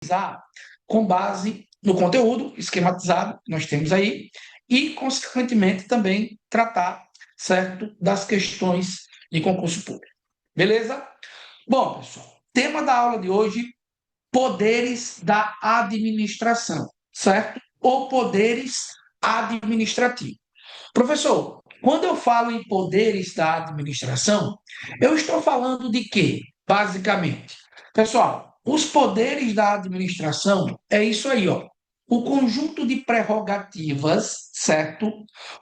analisar com base no conteúdo esquematizado que nós temos aí e, consequentemente, também tratar, certo, das questões de concurso público. Beleza? Bom, pessoal, tema da aula de hoje, poderes da administração, certo? Ou poderes administrativos. Professor, quando eu falo em poderes da administração, eu estou falando de quê, basicamente? Pessoal, os poderes da administração é isso aí, ó. O conjunto de prerrogativas, certo?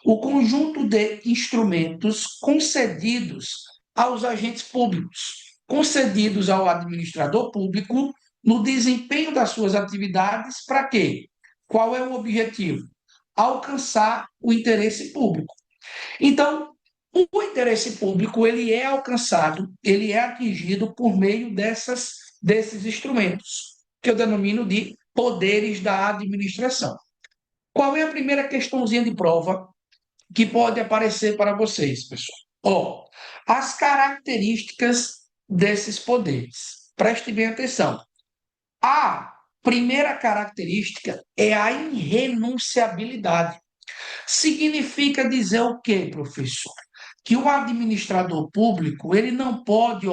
O conjunto de instrumentos concedidos aos agentes públicos, concedidos ao administrador público no desempenho das suas atividades, para quê? Qual é o objetivo? Alcançar o interesse público. Então, o interesse público ele é alcançado, ele é atingido por meio desses instrumentos, que eu denomino de poderes da administração. Qual é a primeira questãozinha de prova que pode aparecer para vocês, pessoal? Ó, as características desses poderes. Preste bem atenção. A primeira característica é a irrenunciabilidade. Significa dizer o quê, professor? Que o administrador público, ele não pode,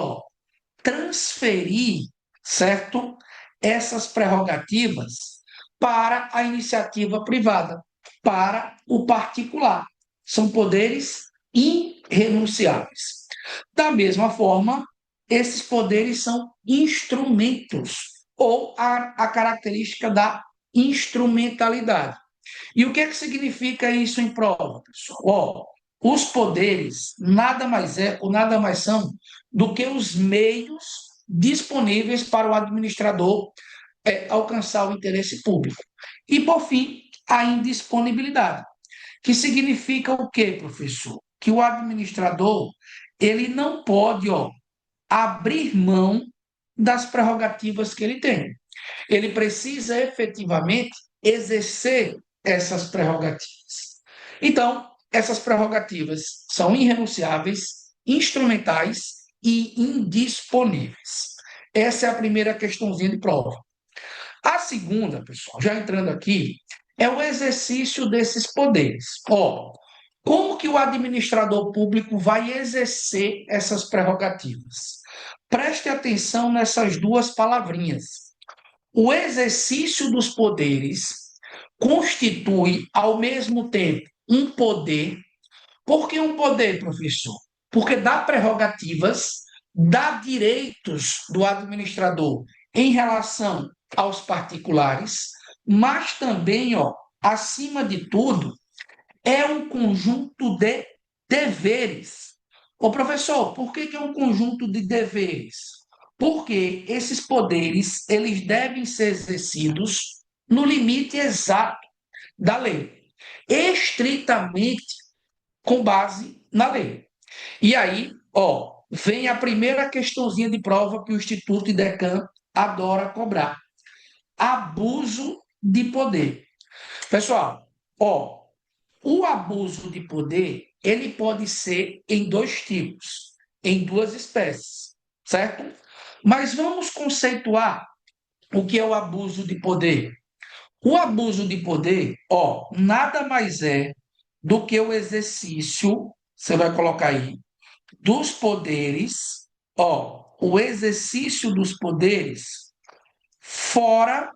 transferir, certo? Essas prerrogativas para a iniciativa privada, para o particular. São poderes irrenunciáveis. Da mesma forma, esses poderes são instrumentos, ou a característica da instrumentalidade. E o que é que significa isso em prova, pessoal? Os poderes nada mais é ou nada mais são do que os meios disponíveis para o administrador alcançar o interesse público. E, por fim, a indisponibilidade, que significa o quê, professor? Que o administrador ele não pode abrir mão das prerrogativas que ele tem. Ele precisa efetivamente exercer essas prerrogativas. Então, essas prerrogativas são irrenunciáveis, instrumentais e indisponíveis. Essa é a primeira questãozinha de prova. A segunda, pessoal, já entrando aqui, é o exercício desses poderes. Como que o administrador público vai exercer essas prerrogativas? Preste atenção nessas duas palavrinhas. O exercício dos poderes constitui, ao mesmo tempo, um poder. Por que um poder, professor? Porque dá prerrogativas, dá direitos do administrador em relação aos particulares, mas também, acima de tudo, é um conjunto de deveres. Professor, por que é um conjunto de deveres? Porque esses poderes, eles devem ser exercidos no limite exato da lei, estritamente com base na lei. E aí, vem a primeira questãozinha de prova que o Instituto IDECAM adora cobrar: abuso de poder. Pessoal, o abuso de poder, ele pode ser em dois tipos, em duas espécies, certo? Mas vamos conceituar o que é o abuso de poder. O abuso de poder, nada mais é do que o exercício, você vai colocar aí, dos poderes, o exercício dos poderes fora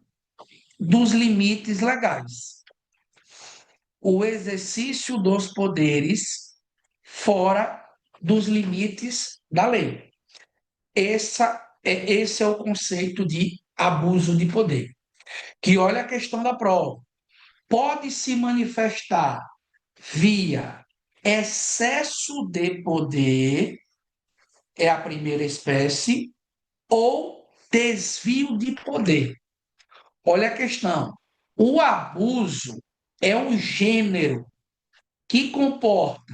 dos limites legais. O exercício dos poderes fora dos limites da lei. Esse é o conceito de abuso de poder. Que olha a questão da prova. Pode se manifestar via excesso de poder, é a primeira espécie, ou desvio de poder. Olha a questão. O abuso é um gênero que comporta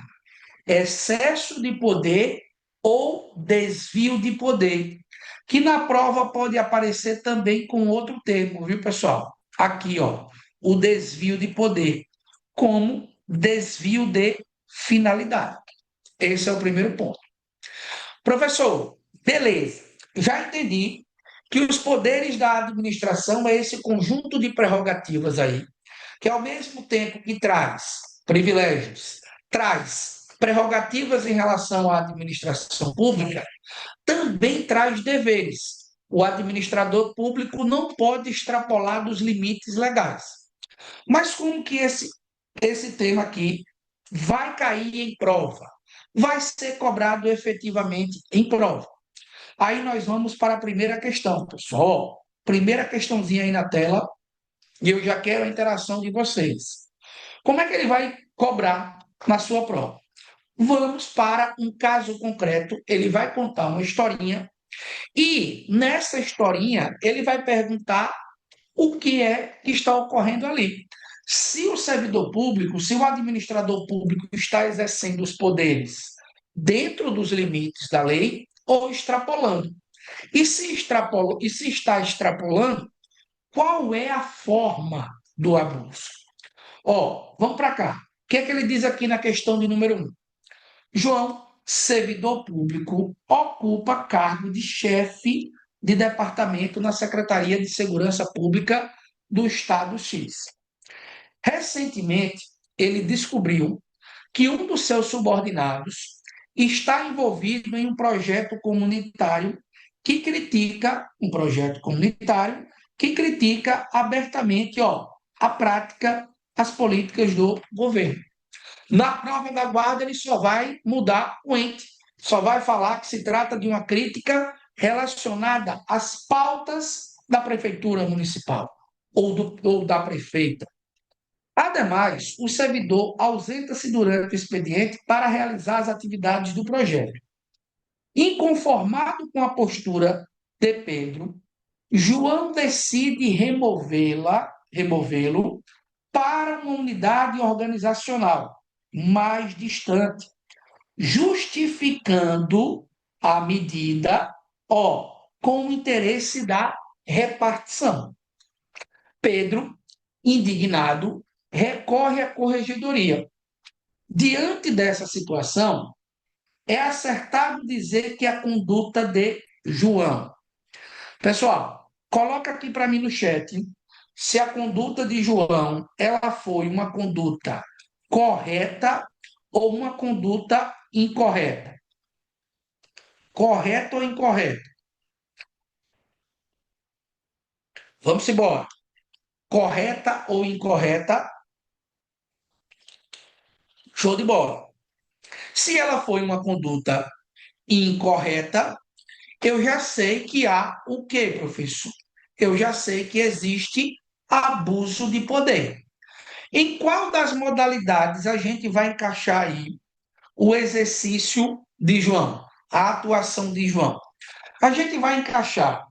excesso de poder ou desvio de poder, que na prova pode aparecer também com outro termo, viu, pessoal? Aqui, o desvio de poder, como desvio de finalidade. Esse é o primeiro ponto. Professor, beleza, já entendi que os poderes da administração é esse conjunto de prerrogativas aí, que ao mesmo tempo que traz privilégios, traz prerrogativas em relação à administração pública, também traz deveres. O administrador público não pode extrapolar dos limites legais. Mas como que esse tema aqui vai cair em prova? Vai ser cobrado efetivamente em prova. Aí nós vamos para a primeira questão, pessoal. Primeira questãozinha aí na tela, e eu já quero a interação de vocês. Como é que ele vai cobrar na sua prova? Vamos para um caso concreto, ele vai contar uma historinha, e nessa historinha ele vai perguntar o que é que está ocorrendo ali. Se o servidor público, se o administrador público está exercendo os poderes dentro dos limites da lei ou extrapolando. E se está extrapolando, qual é a forma do abuso? Ó, vamos para cá. O que é que ele diz aqui na questão de número 1? João, servidor público, ocupa cargo de chefe de departamento na Secretaria de Segurança Pública do Estado X. Recentemente, ele descobriu que um dos seus subordinados está envolvido em um projeto comunitário que critica abertamente, ó, a prática, as políticas do governo. Na prova da guarda, ele só vai mudar o ente, só vai falar que se trata de uma crítica relacionada às pautas da prefeitura municipal ou da prefeita. Ademais, o servidor ausenta-se durante o expediente para realizar as atividades do projeto. Inconformado com a postura de Pedro, João decide removê-lo para uma unidade organizacional mais distante, justificando a medida, ó, com o interesse da repartição. Pedro, indignado, recorre à corregedoria. Diante dessa situação, é acertado dizer que a conduta de João. Pessoal, coloca aqui para mim no chat se a conduta de João ela foi uma conduta correta ou uma conduta incorreta. Correta ou incorreta? Vamos embora. Correta ou incorreta? Show de bola. Se ela foi uma conduta incorreta, eu já sei que há o quê, professor? Eu já sei que existe abuso de poder. Em qual das modalidades a gente vai encaixar aí o exercício de João, a atuação de João? A gente vai encaixar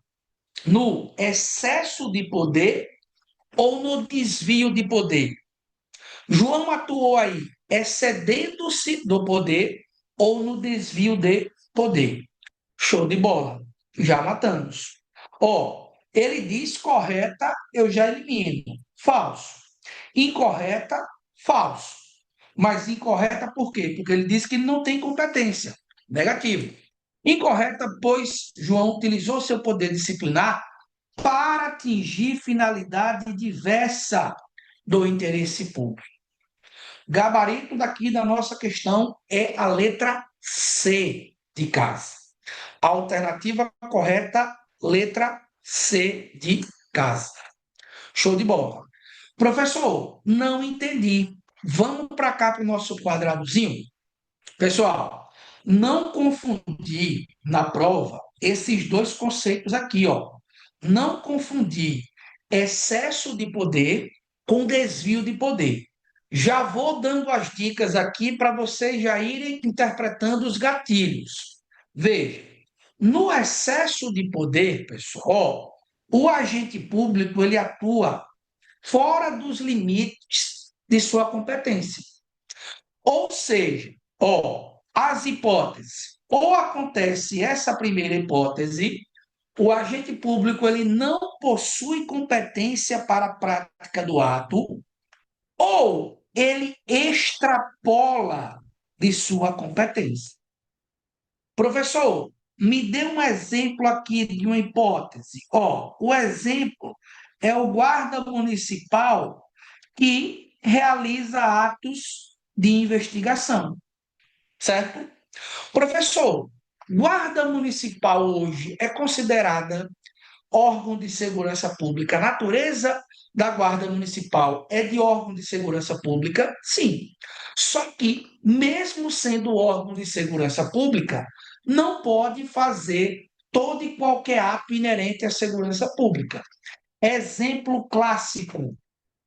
no excesso de poder ou no desvio de poder? João atuou aí excedendo-se do poder ou no desvio de poder? Show de bola. Já matamos. Ó, ele diz correta, eu já elimino. Falso. Incorreta, falso. Mas incorreta por quê? Porque ele diz que ele não tem competência. Negativo. Incorreta, pois João utilizou seu poder disciplinar para atingir finalidade diversa do interesse público. Gabarito daqui da nossa questão é a letra C de casa. A alternativa correta, letra C de casa. Show de bola. Professor, não entendi. Vamos para cá para o nosso quadradozinho? Pessoal, não confundir na prova esses dois conceitos aqui, ó. Não confundir excesso de poder com desvio de poder. Já vou dando as dicas aqui para vocês já irem interpretando os gatilhos. Veja, no excesso de poder, pessoal, o agente público ele atua fora dos limites de sua competência. Ou seja, ó, as hipóteses. Ou acontece essa primeira hipótese, o agente público ele não possui competência para a prática do ato, ou ele extrapola de sua competência. Professor, me dê um exemplo aqui de uma hipótese. Ó, o exemplo é o guarda municipal que realiza atos de investigação, certo? Professor, guarda municipal hoje é considerada órgão de segurança pública. A natureza da Guarda Municipal é de órgão de segurança pública? Sim. Só que, mesmo sendo órgão de segurança pública, não pode fazer todo e qualquer ato inerente à segurança pública. Exemplo clássico: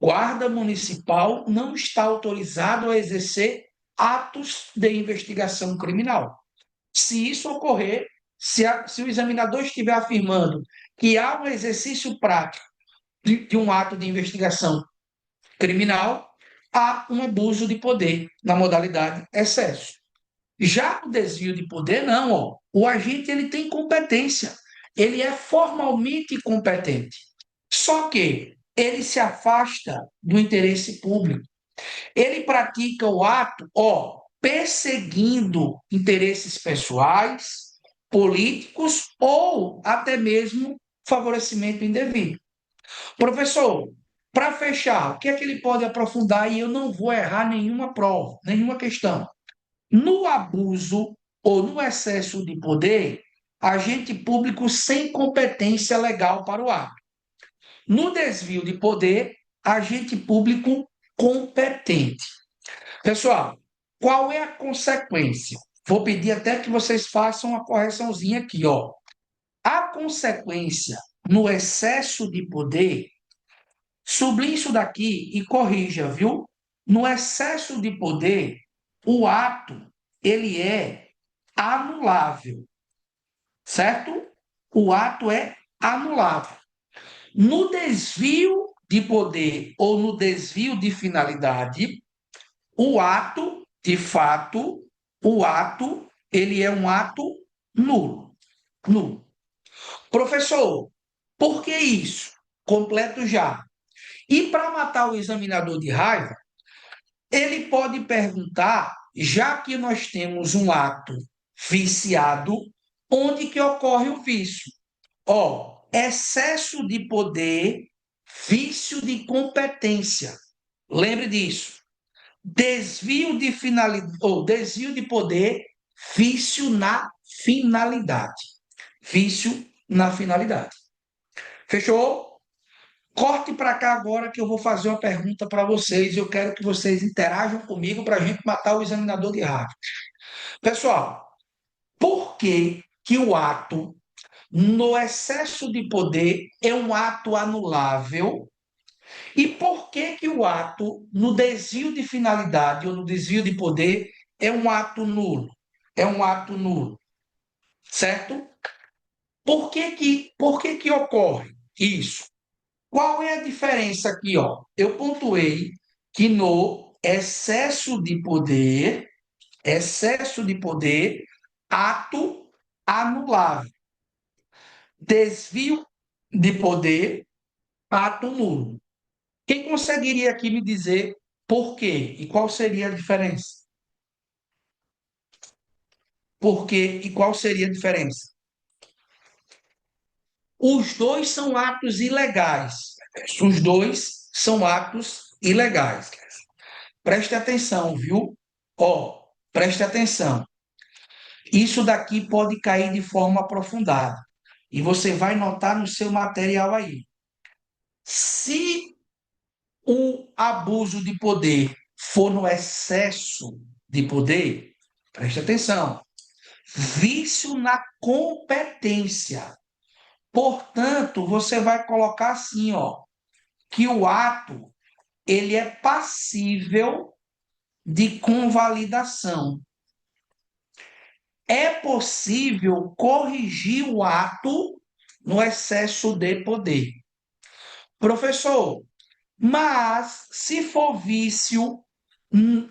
Guarda Municipal não está autorizado a exercer atos de investigação criminal. Se isso ocorrer, se o examinador estiver afirmando que há um exercício prático de um ato de investigação criminal, há um abuso de poder na modalidade excesso. Já o desvio de poder, não. Ó. O agente ele tem competência, ele é formalmente competente. Só que ele se afasta do interesse público. Ele pratica o ato, ó, perseguindo interesses pessoais, políticos ou até mesmo favorecimento indevido. Professor, para fechar, o que é que ele pode aprofundar e eu não vou errar nenhuma prova, nenhuma questão? No abuso ou no excesso de poder, agente público sem competência legal para o ato. No desvio de poder, agente público competente. Pessoal, qual é a consequência? Vou pedir até que vocês façam uma correçãozinha aqui, ó. A consequência no excesso de poder, sublinhe isso daqui e corrija, viu? No excesso de poder, o ato ele é anulável, certo? O ato é anulável. No desvio de poder ou no desvio de finalidade, o ato, de fato, o ato, ele é um ato nulo. Nulo. Professor, por que isso? Completo já. E para matar o examinador de raiva, ele pode perguntar, já que nós temos um ato viciado, onde que ocorre o vício? Ó, excesso de poder, vício de competência. Lembre disso. Desvio de finalidade, ou desvio de poder, vício na finalidade. Vício na finalidade. Fechou? Corte para cá agora que eu vou fazer uma pergunta para vocês. Eu quero que vocês interajam comigo para a gente matar o examinador de rádio. Pessoal, por que que o ato no excesso de poder é um ato anulável? E por que que o ato no desvio de finalidade ou no desvio de poder é um ato nulo? É um ato nulo, certo? Por que que ocorre isso? Qual é a diferença aqui, ó? Eu pontuei que no excesso de poder, ato anulável. Desvio de poder, ato nulo. Quem conseguiria aqui me dizer por quê e qual seria a diferença? Por quê e qual seria a diferença? Os dois são atos ilegais. Os dois são atos ilegais. Preste atenção, viu? Ó, preste atenção. Isso daqui pode cair de forma aprofundada. E você vai notar no seu material aí. Se o abuso de poder for no excesso de poder, preste atenção, vício na competência. Portanto, você vai colocar assim, ó, que o ato ele é passível de convalidação. É possível corrigir o ato no excesso de poder. Professor, mas se for vício,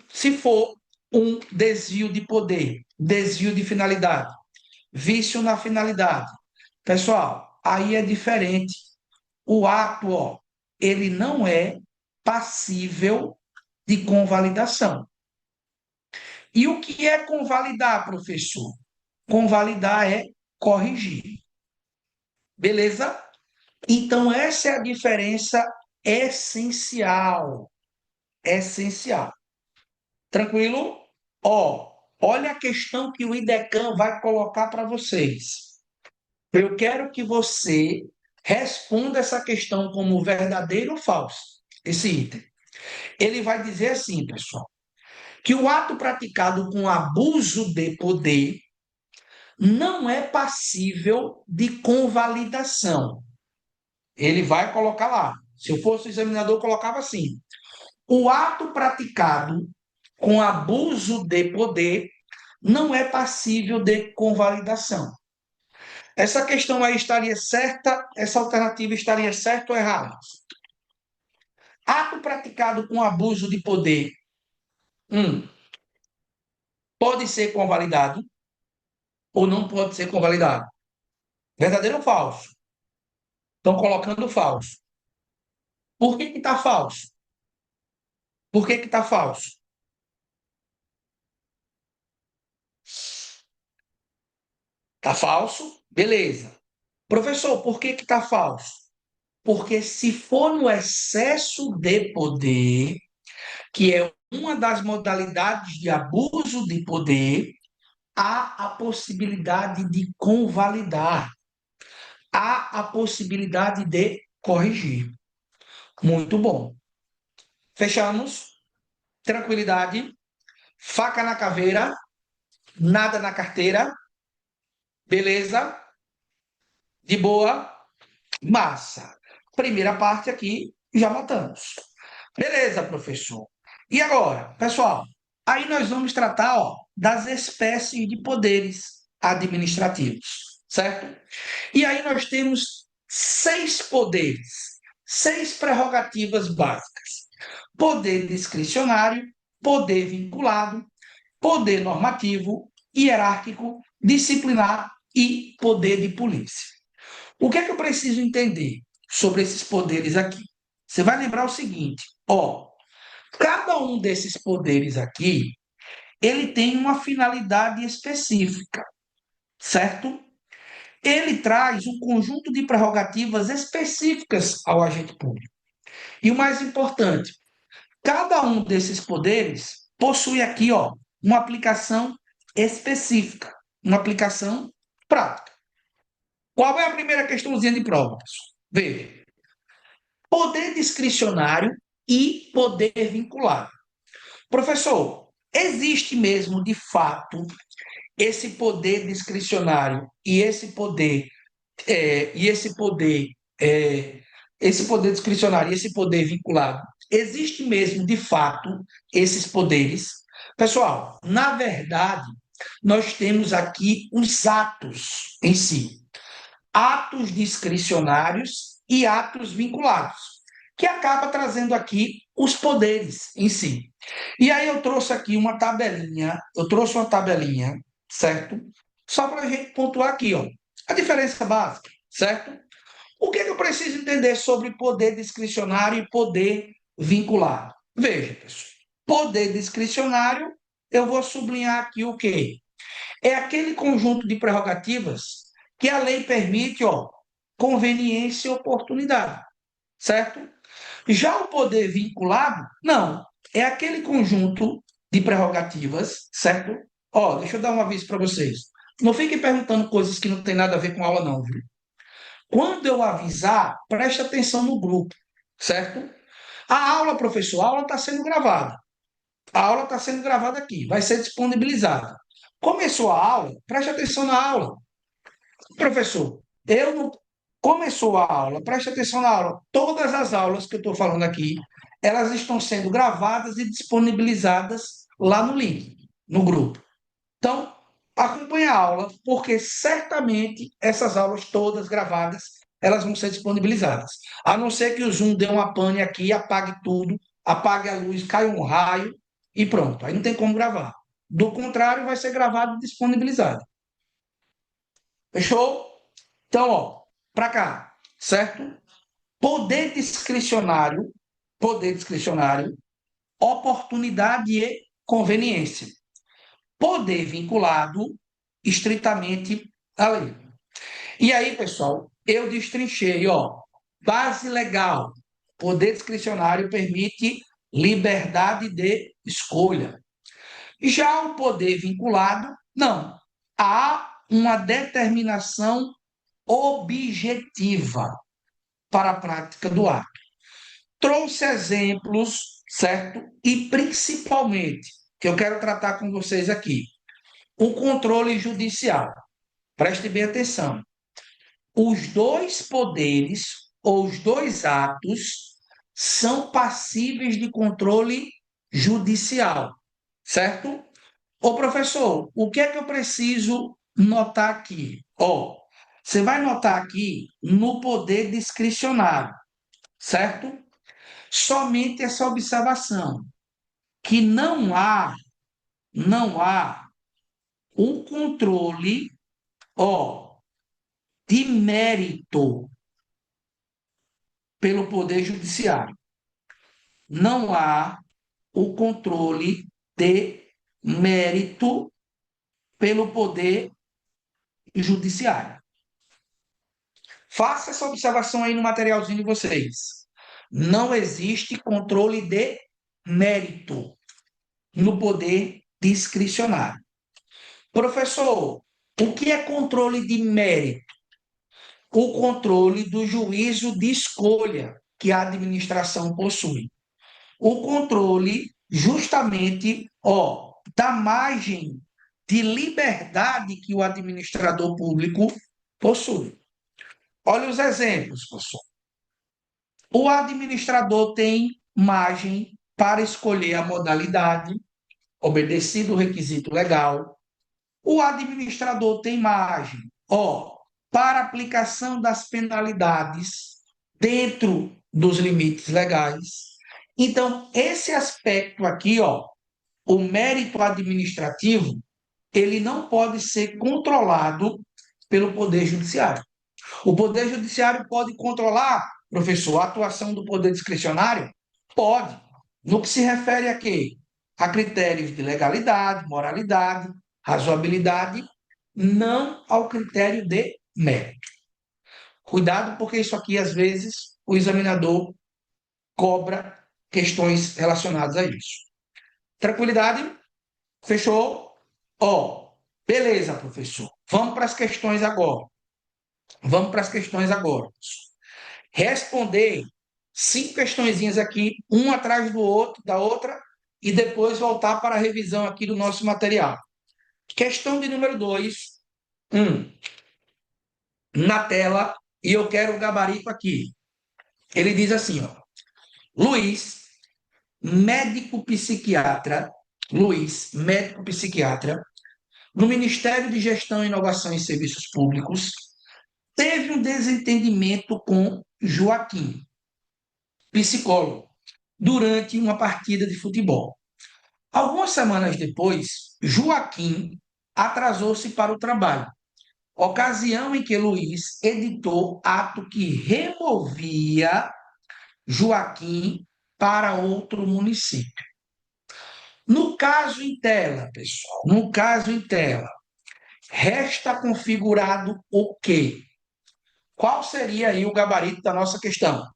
se for um desvio de poder, desvio de finalidade, vício na finalidade. Pessoal, aí é diferente. O ato, ó, ele não é passível de convalidação. E o que é convalidar, professor? Convalidar é corrigir. Beleza? Então, essa é a diferença essencial. Essencial. Tranquilo? Ó, olha a questão que o IDECAM vai colocar para vocês. Eu quero que você responda essa questão como verdadeiro ou falso, esse item. Ele vai dizer assim, pessoal, que o ato praticado com abuso de poder não é passível de convalidação. Ele vai colocar lá. Se eu fosse o examinador, eu colocava assim: o ato praticado com abuso de poder não é passível de convalidação. Essa questão aí estaria certa? Essa alternativa estaria certa ou errada? Ato praticado com abuso de poder, um, pode ser convalidado ou não pode ser convalidado? Verdadeiro ou falso? Estão colocando falso. Por que está falso? Por que está falso? Está falso? Beleza. Professor, por que está falso? Porque se for no excesso de poder, que é uma das modalidades de abuso de poder, há a possibilidade de convalidar, há a possibilidade de corrigir. Muito bom. Fechamos? Tranquilidade. Faca na caveira, nada na carteira. Beleza? De boa? Massa. Primeira parte aqui, já matamos. Beleza, professor. E agora, pessoal, aí nós vamos tratar, ó, das espécies de poderes administrativos, certo? E aí nós temos 6 poderes, 6 prerrogativas básicas: poder discricionário, poder vinculado, poder normativo, hierárquico, disciplinar e poder de polícia. O que é que eu preciso entender sobre esses poderes aqui? Você vai lembrar o seguinte, ó, cada um desses poderes aqui, ele tem uma finalidade específica, certo? Ele traz um conjunto de prerrogativas específicas ao agente público. E o mais importante, cada um desses poderes possui aqui, ó, uma aplicação específica, uma aplicação prática. Qual é a primeira questãozinha de prova, pessoal? Veja. Poder discricionário e poder vinculado. Professor, existe mesmo, de fato, esse poder discricionário e esse poder é, e esse poder é, esse poder discricionário e esse poder vinculado? Existe mesmo, de fato, esses poderes? Pessoal, na verdade, nós temos aqui os atos em si, atos discricionários e atos vinculados, que acaba trazendo aqui os poderes em si. E aí eu trouxe uma tabelinha, certo? Só para a gente pontuar aqui, ó, a diferença básica, certo? O que, é que eu preciso entender sobre poder discricionário e poder vinculado? Veja, pessoal, poder discricionário, eu vou sublinhar aqui o quê? É aquele conjunto de prerrogativas que a lei permite, ó, conveniência e oportunidade, certo? Já o poder vinculado, não. É aquele conjunto de prerrogativas, certo? Ó, deixa eu dar um aviso para vocês. Não fiquem perguntando coisas que não tem nada a ver com a aula, não, viu? Quando eu avisar, preste atenção no grupo, certo? A aula, professor, a aula está sendo gravada. A aula está sendo gravada aqui, vai ser disponibilizada. Começou a aula, preste atenção na aula. Professor, eu não. Começou a aula, preste atenção na aula. Todas as aulas que eu estou falando aqui, elas estão sendo gravadas e disponibilizadas lá no link, no grupo. Então, acompanhe a aula, porque certamente essas aulas todas gravadas, elas vão ser disponibilizadas. A não ser que o Zoom dê uma pane aqui, apague tudo, apague a luz, cai um raio e pronto. Aí não tem como gravar. Do contrário, vai ser gravado e disponibilizado. Fechou? Então, ó, para cá, certo? Poder discricionário, oportunidade e conveniência. Poder vinculado estritamente à lei. E aí, pessoal, eu destrinchei, ó, base legal, poder discricionário permite liberdade de escolha. Já o poder vinculado, não. Há uma determinação objetiva para a prática do ato. Trouxe exemplos, certo? E principalmente, que eu quero tratar com vocês aqui, o controle judicial. Preste bem atenção. Os dois poderes ou os dois atos são passíveis de controle judicial, certo? Ô, professor, o que é que eu preciso notar aqui? Ó, você vai notar aqui no poder discricionário, certo? Somente essa observação, que não há um controle, ó, de mérito pelo poder judiciário. Não há o controle de mérito pelo poder judiciário. Faça essa observação aí no materialzinho de vocês. Não existe controle de mérito no poder discricionário. Professor, o que é controle de mérito? O controle do juízo de escolha que a administração possui. O controle, justamente, ó, da margem de liberdade que o administrador público possui. Olha os exemplos, professor. O administrador tem margem para escolher a modalidade, obedecido o requisito legal. O administrador tem margem, ó, para aplicação das penalidades dentro dos limites legais. Então, esse aspecto aqui, ó, o mérito administrativo, ele não pode ser controlado pelo Poder Judiciário. O Poder Judiciário pode controlar, professor, a atuação do Poder Discricionário? Pode. No que se refere a quê? A critérios de legalidade, moralidade, razoabilidade, não ao critério de mérito. Cuidado, porque isso aqui, às vezes, o examinador cobra questões relacionadas a isso. Tranquilidade? Fechou? Ó, beleza, professor. Vamos para as questões agora. Vamos para as questões agora. Responder 5 questõezinhas aqui, um atrás do outro, da outra, e depois voltar para a revisão aqui do nosso material. Questão de número 2, na tela, e eu quero o gabarito aqui. Ele diz assim, ó, Luiz, médico psiquiatra, no Ministério de Gestão, Inovação e Serviços Públicos, teve um desentendimento com Joaquim, psicólogo, durante uma partida de futebol. Algumas semanas depois, Joaquim atrasou-se para o trabalho, ocasião em que Luiz editou ato que removia Joaquim para outro município. No caso em tela, pessoal, no caso em tela, resta configurado o quê? Qual seria aí o gabarito da nossa questão?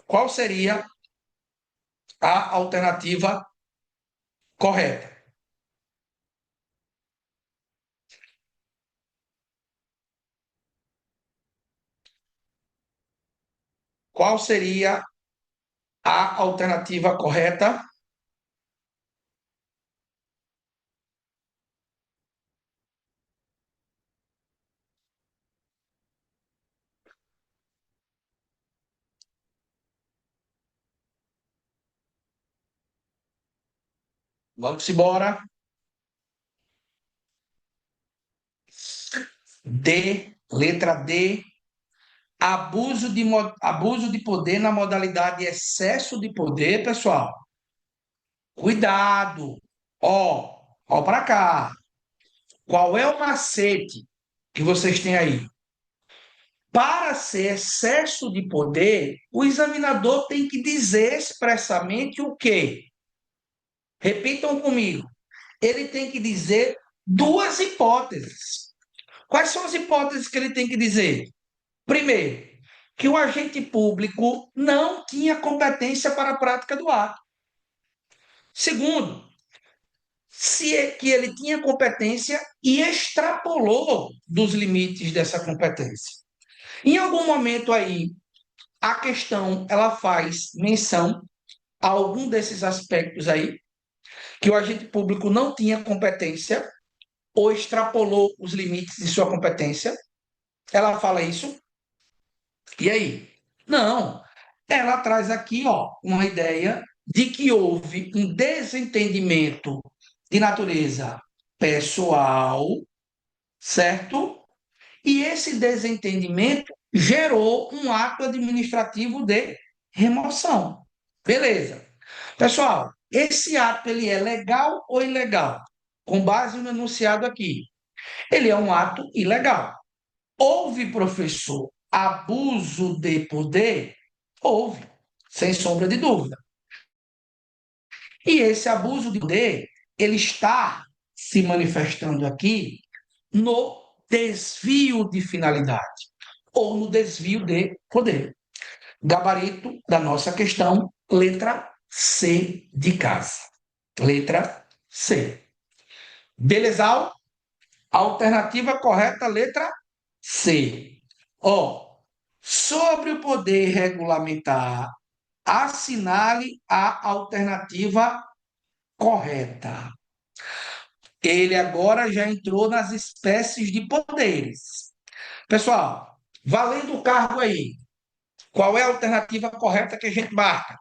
Qual seria a alternativa correta? Qual seria a alternativa correta? Vamos embora. D, letra D, abuso de poder na modalidade excesso de poder, pessoal. Cuidado. Ó para cá. Qual é o macete que vocês têm aí? Para ser excesso de poder, o examinador tem que dizer expressamente o quê? Repitam comigo. Ele tem que dizer duas hipóteses. Quais são as hipóteses que ele tem que dizer? Primeiro, que o agente público não tinha competência para a prática do ato. Segundo, se é que ele tinha competência e extrapolou dos limites dessa competência. Em algum momento aí, a questão ela faz menção a algum desses aspectos aí, que o agente público não tinha competência ou extrapolou os limites de sua competência. Ela fala isso. E aí? Não. Ela traz aqui, ó, uma ideia de que houve um desentendimento de natureza pessoal, certo? E esse desentendimento gerou um ato administrativo de remoção. Beleza. Pessoal, esse ato ele é legal ou ilegal? Com base no enunciado aqui. Ele é um ato ilegal. Houve, professor, abuso de poder? Houve, sem sombra de dúvida. E esse abuso de poder, ele está se manifestando aqui no desvio de finalidade ou no desvio de poder. Gabarito da nossa questão, letra C de casa. Letra C. Beleza? Alternativa correta, letra C. Ó, sobre o poder regulamentar, assinale a alternativa correta. Ele agora já entrou nas espécies de poderes. Pessoal, valendo o cargo aí, qual é a alternativa correta que a gente marca?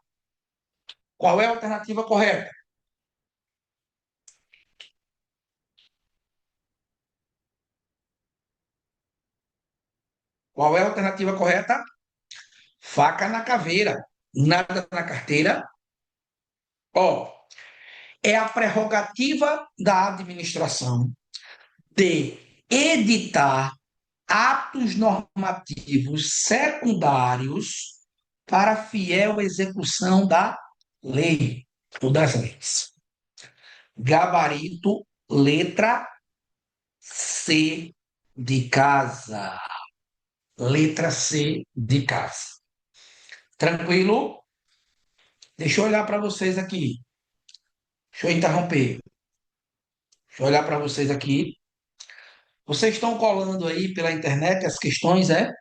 Qual é a alternativa correta? Qual é a alternativa correta? Faca na caveira, nada na carteira. Ó, é a prerrogativa da administração de editar atos normativos secundários para fiel execução da lei ou das leis. Gabarito, letra C de casa. Letra C de casa. Tranquilo? Deixa eu olhar para vocês aqui. Deixa eu interromper. Deixa eu olhar para vocês aqui. Vocês estão colando aí pela internet as questões, é?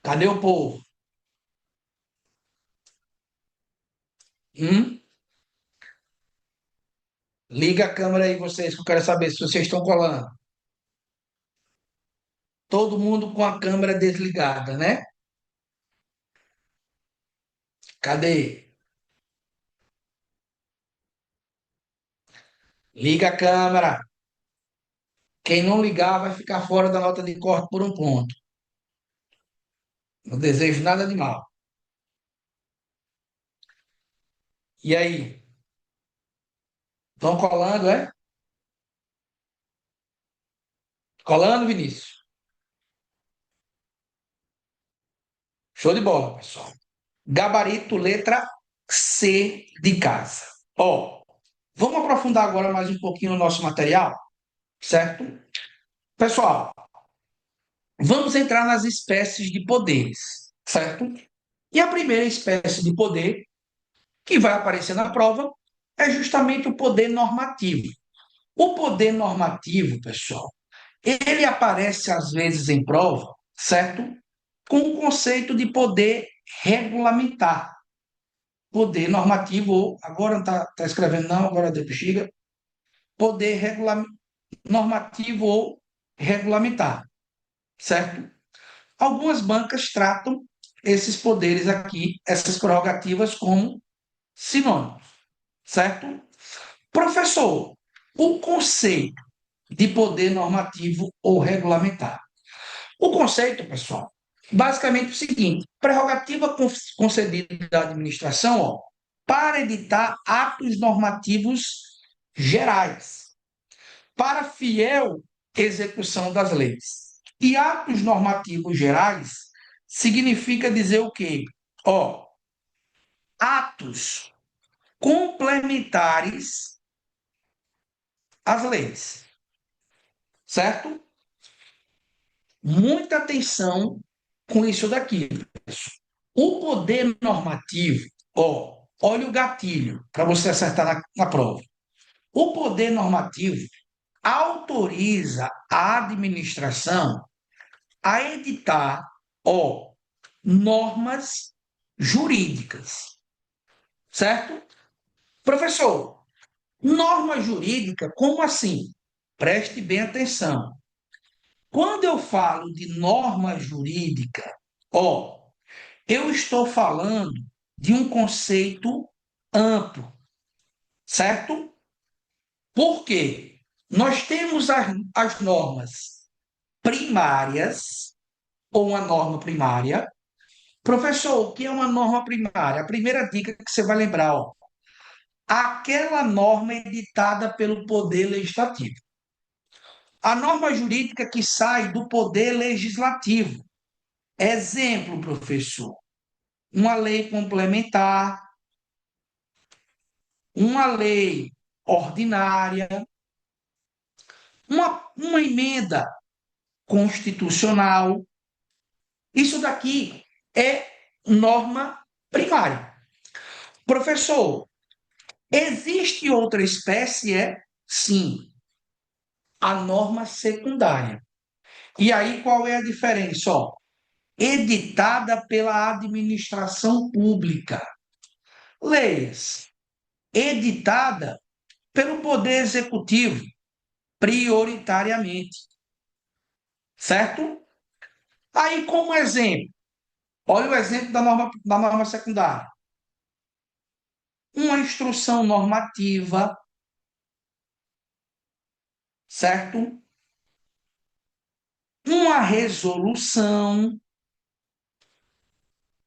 Cadê o povo? Hum? Liga a câmera aí, vocês, que eu quero saber se vocês estão colando. Todo mundo com a câmera desligada, né? Cadê? Liga a câmera. Quem não ligar vai ficar fora da nota de corte por um ponto. Não desejo nada de mal. E aí? Estão colando, é? Colando, Vinícius? Show de bola, pessoal. Gabarito, letra C de casa. Ó, vamos aprofundar agora mais um pouquinho o nosso material, certo? Pessoal, vamos entrar nas espécies de poderes, certo? E a primeira espécie de poder que vai aparecer na prova é justamente o poder normativo. O poder normativo, pessoal, ele aparece às vezes em prova, certo? Com o conceito de poder regulamentar. Poder normativo, ou agora não está escrevendo, não, agora deu bexiga. Poder normativo ou regulamentar, certo? Algumas bancas tratam esses poderes aqui, essas prerrogativas, como sinônimos, certo? Professor, o conceito de poder normativo ou regulamentar. O conceito, pessoal, basicamente é o seguinte: prerrogativa concedida da administração, ó, para editar atos normativos gerais, para fiel execução das leis. E atos normativos gerais significa dizer o quê? Ó, atos complementares às leis, certo? Muita atenção com isso daqui. O poder normativo, ó, olha o gatilho para você acertar na prova. O poder normativo autoriza a administração a editar, ó, normas jurídicas, certo? Professor, norma jurídica, como assim? Preste bem atenção. Quando eu falo de norma jurídica, ó, eu estou falando de um conceito amplo, certo? Por quê? Nós temos as normas primárias, ou uma norma primária. Professor, o que é uma norma primária? A primeira dica que você vai lembrar, ó, aquela norma editada pelo Poder Legislativo. A norma jurídica que sai do Poder Legislativo. Exemplo, professor, uma lei complementar, uma lei ordinária, uma emenda constitucional. Isso daqui é norma primária. Professor, existe outra espécie? Sim, a norma secundária. E aí qual é a diferença? Ó, editada pela administração pública. Leis, editada pelo Poder Executivo, prioritariamente. Certo? Aí, como exemplo, olha o exemplo da norma secundária. Uma instrução normativa, certo? Uma resolução,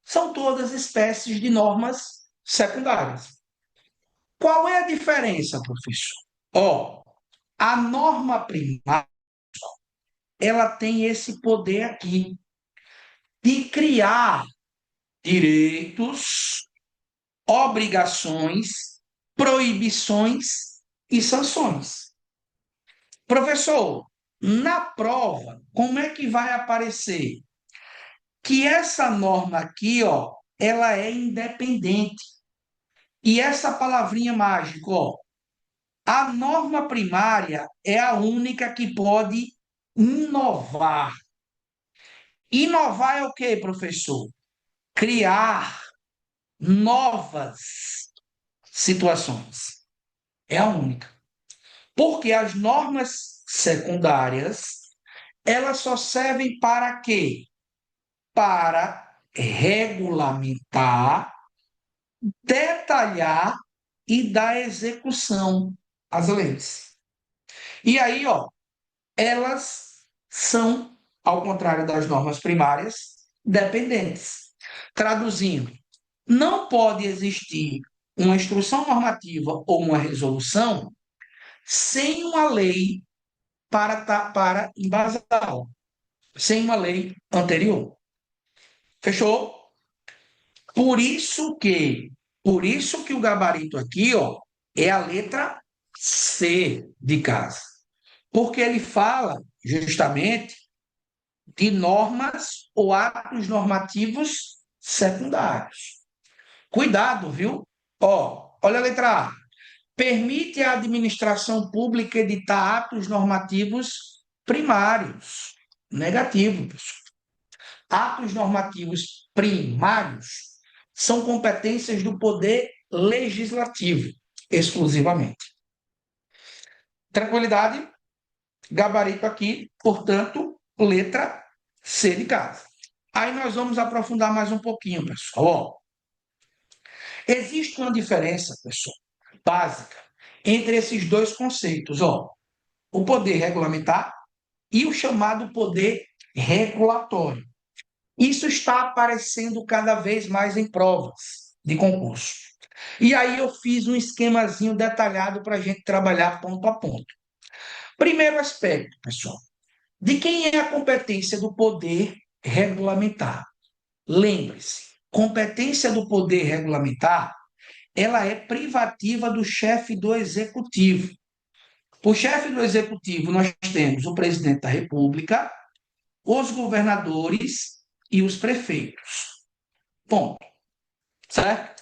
são todas espécies de normas secundárias. Qual é a diferença, professor? Ó, a norma primária, ela tem esse poder aqui de criar direitos, obrigações, proibições e sanções. Professor, na prova, como é que vai aparecer? Que essa norma aqui, ó, ela é independente. E essa palavrinha mágica, ó, a norma primária é a única que pode inovar. Inovar é o quê, professor? Criar novas situações. É a única. Porque as normas secundárias, elas só servem para quê? Para regulamentar, detalhar e dar execução às leis. E aí, ó, elas são, ao contrário das normas primárias, dependentes. Traduzindo, não pode existir uma instrução normativa ou uma resolução sem uma lei para embasá-la, sem uma lei anterior. Fechou? Por isso que o gabarito aqui, ó, é a letra C de casa. Porque ele fala justamente de normas ou atos normativos secundários. Cuidado, viu? Ó, olha a letra A. Permite à administração pública editar atos normativos primários. Negativo, pessoal. Atos normativos primários são competências do Poder Legislativo, exclusivamente. Tranquilidade? Gabarito aqui, portanto, letra C de casa. Aí nós vamos aprofundar mais um pouquinho, pessoal. Ó, existe uma diferença, pessoal, básica, entre esses dois conceitos, ó, o poder regulamentar e o chamado poder regulatório. Isso está aparecendo cada vez mais em provas de concurso. E aí eu fiz um esquemazinho detalhado para a gente trabalhar ponto a ponto. Primeiro aspecto, pessoal, de quem é a competência do poder regulamentar? Lembre-se, competência do poder regulamentar, ela é privativa do chefe do executivo. Por chefe do executivo, nós temos o presidente da República, os governadores e os prefeitos. Ponto. Certo?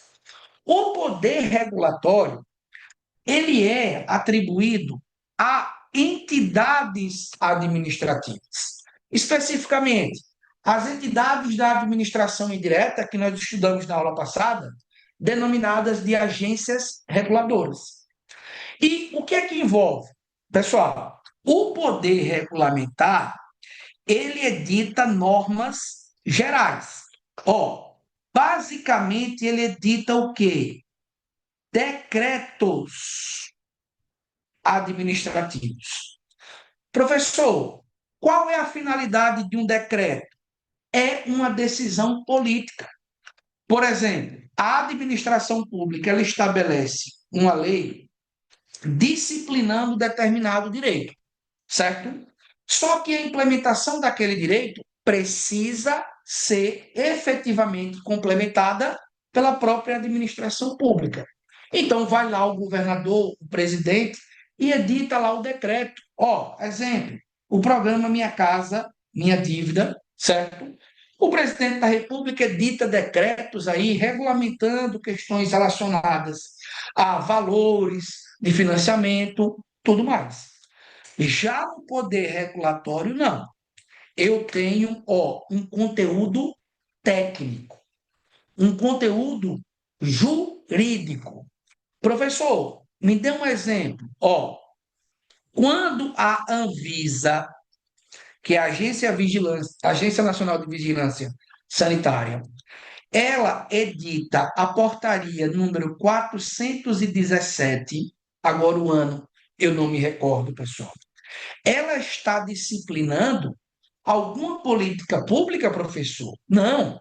O poder regulatório, ele é atribuído a entidades administrativas. Especificamente, as entidades da administração indireta, que nós estudamos na aula passada, denominadas de agências reguladoras. E o que é que envolve? Pessoal, o poder regulamentar, ele edita normas gerais. Ó, basicamente, ele edita o quê? Decretos administrativos. Professor, qual é a finalidade de um decreto? É uma decisão política. Por exemplo, a administração pública ela estabelece uma lei disciplinando determinado direito, certo? Só que a implementação daquele direito precisa ser efetivamente complementada pela própria administração pública. Então, vai lá o governador, o presidente, e edita lá o decreto. Ó, exemplo, o programa Minha Casa, Minha Dívida, certo? O presidente da República edita decretos aí regulamentando questões relacionadas a valores de financiamento, tudo mais. Já no poder regulatório, não. Eu tenho, um conteúdo técnico, um conteúdo jurídico. Professor, me dê um exemplo. Quando a Anvisa, que é a Agência Nacional de Vigilância Sanitária, ela edita a portaria número 417, agora o ano eu não me recordo, pessoal. Ela está disciplinando alguma política pública, professor? Não.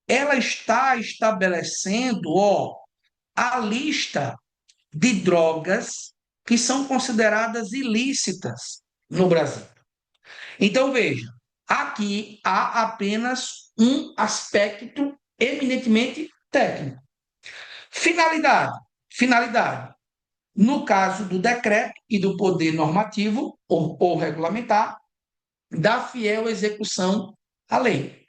Ela está estabelecendo, a lista de drogas que são consideradas ilícitas no Brasil. Então, veja, aqui há apenas um aspecto eminentemente técnico. Finalidade. Finalidade. No caso do decreto e do poder normativo ou regulamentar, da fiel execução à lei.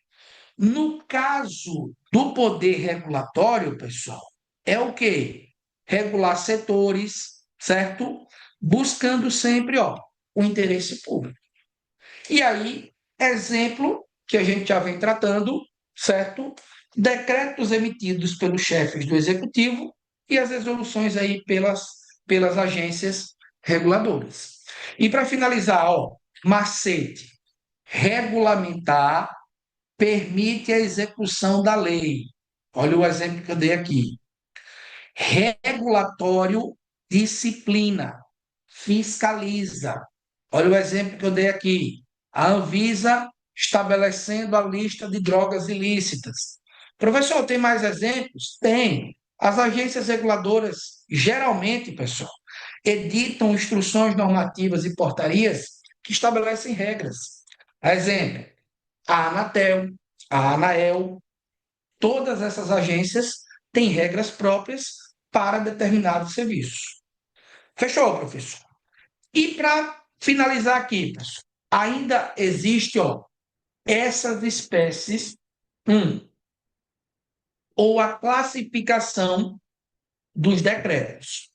No caso do poder regulatório, pessoal, é o quê? Regular setores, certo? Buscando sempre, o interesse público. E aí, exemplo que a gente já vem tratando, certo? Decretos emitidos pelos chefes do executivo e as resoluções aí pelas agências reguladoras. E para finalizar, macete, regulamentar permite a execução da lei. Olha o exemplo que eu dei aqui. Regulatório disciplina, fiscaliza. Olha o exemplo que eu dei aqui. A Anvisa estabelecendo a lista de drogas ilícitas. Professor, tem mais exemplos? Tem. As agências reguladoras, geralmente, pessoal, editam instruções normativas e portarias que estabelecem regras. Exemplo, a Anatel, a Anael, todas essas agências têm regras próprias para determinados serviços. Fechou, professor? E para finalizar aqui, pessoal, ainda existe, essas espécies, ou a classificação dos decretos.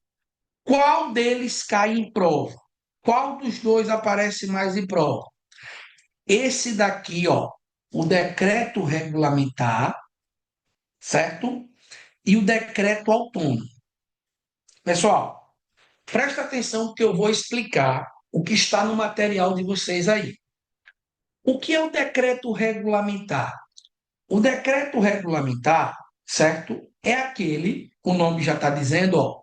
Qual deles cai em prova? Qual dos dois aparece mais em prova? Esse daqui, o decreto regulamentar, certo? E o decreto autônomo. Pessoal, presta atenção que eu vou explicar o que está no material de vocês aí. O que é o decreto regulamentar? O decreto regulamentar, certo? É aquele, o nome já está dizendo,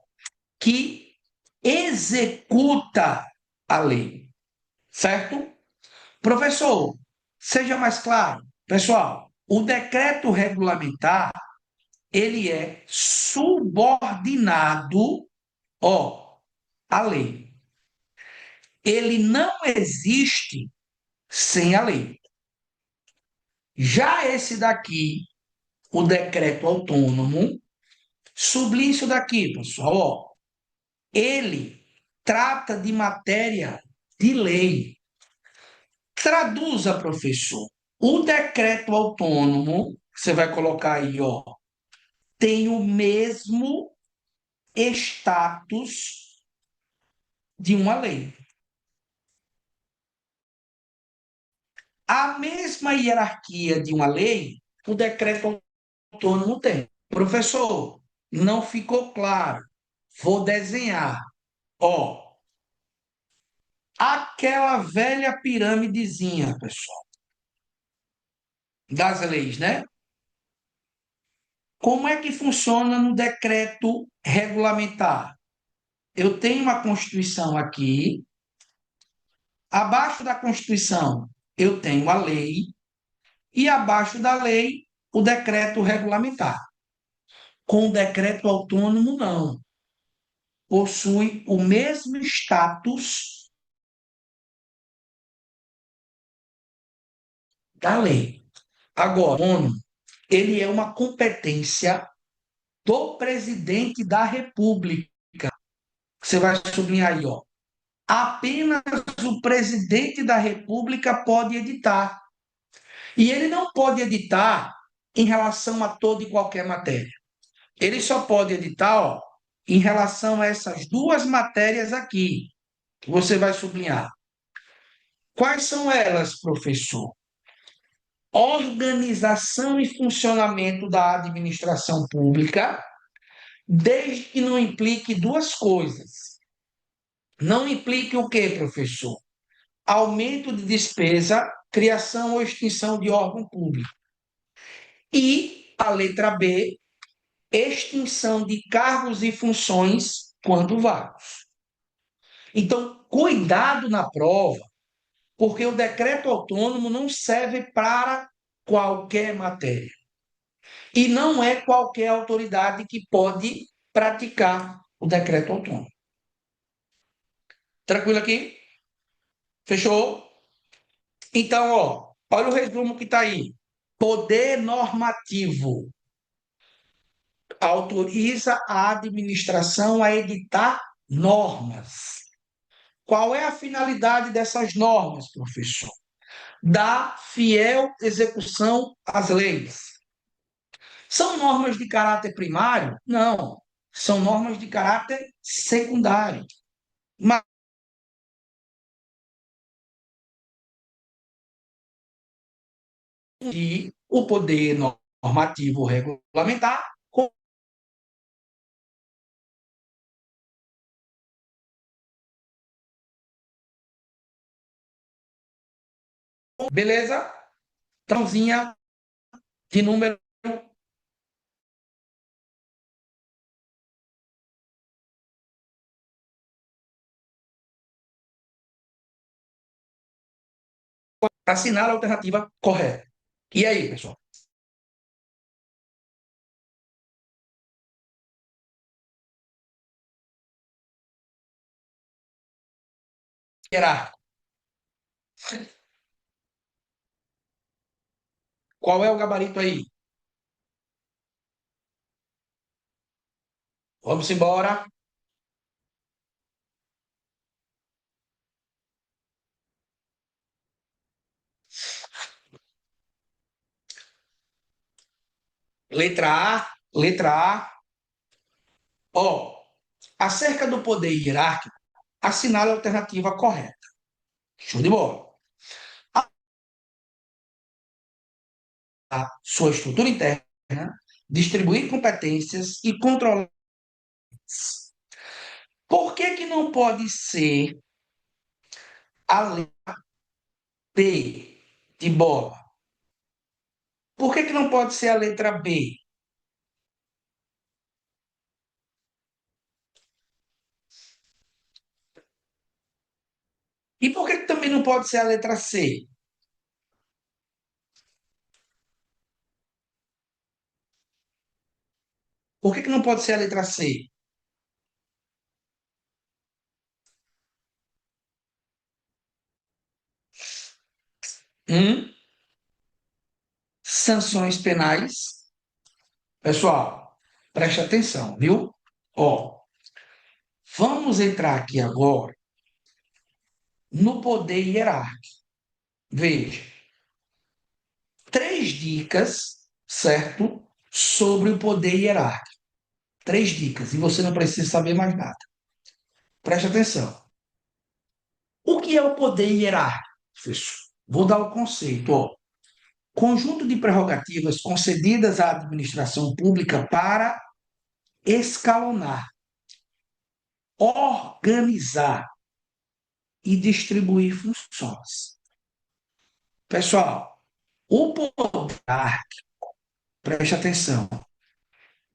que executa a lei, certo? Professor, seja mais claro. Pessoal, o decreto regulamentar, ele é subordinado, à lei. Ele não existe sem a lei. Já esse daqui, o decreto autônomo, sublinhe isso daqui, pessoal, ele trata de matéria de lei. Traduza, professor. O decreto autônomo, você vai colocar aí, ó, tem o mesmo status de uma lei. A mesma hierarquia de uma lei, o decreto autônomo tem. Professor, não ficou claro. Vou desenhar. Ó, aquela velha pirâmidezinha, pessoal, das leis, né? Como é que funciona no decreto regulamentar? Eu tenho uma Constituição aqui, abaixo da Constituição eu tenho a lei, e abaixo da lei o decreto regulamentar. Com o decreto autônomo, não. Possui o mesmo status da lei. Agora, o ONU, ele é uma competência do presidente da República. Você vai sublinhar aí, ó. Apenas o presidente da República pode editar. E ele não pode editar em relação a toda e qualquer matéria. Ele só pode editar, ó, em relação a essas duas matérias aqui, que você vai sublinhar. Quais são elas, professor? Organização e funcionamento da administração pública, desde que não implique duas coisas. Não implique o quê, professor? Aumento de despesa, criação ou extinção de órgão público. E a letra B, extinção de cargos e funções quando vagos. Então, cuidado na prova, porque o decreto autônomo não serve para qualquer matéria. E não é qualquer autoridade que pode praticar o decreto autônomo. Tranquilo aqui? Fechou? Então, ó, olha o resumo que está aí. Poder normativo autoriza a administração a editar normas. Qual é a finalidade dessas normas, professor? Dar fiel execução às leis. São normas de caráter primário? Não. São normas de caráter secundário. Mas o poder normativo regulamentar, beleza? Trãozinha de número. Assinar a alternativa correta. E aí, pessoal? Hierárquico. Qual é o gabarito aí? Vamos embora. Letra A, letra A. Ó, acerca do poder hierárquico, assinale a alternativa correta. Show de bola. A sua estrutura interna, distribuir competências e controlar. Por que que não pode ser a letra B de bola? Por que que não pode ser a letra B? E por que que também não pode ser a letra C? Por que que não pode ser a letra C? Um, sanções penais. Pessoal, preste atenção, viu? Ó, Vamos entrar aqui agora no poder hierárquico. Veja, três dicas, certo? Sobre o poder hierárquico. Três dicas, e você não precisa saber mais nada. Preste atenção. O que é o poder hierárquico, professor? Vou dar o conceito, ó. Conjunto de prerrogativas concedidas à administração pública para escalonar, organizar e distribuir funções. Pessoal, o poder, preste atenção,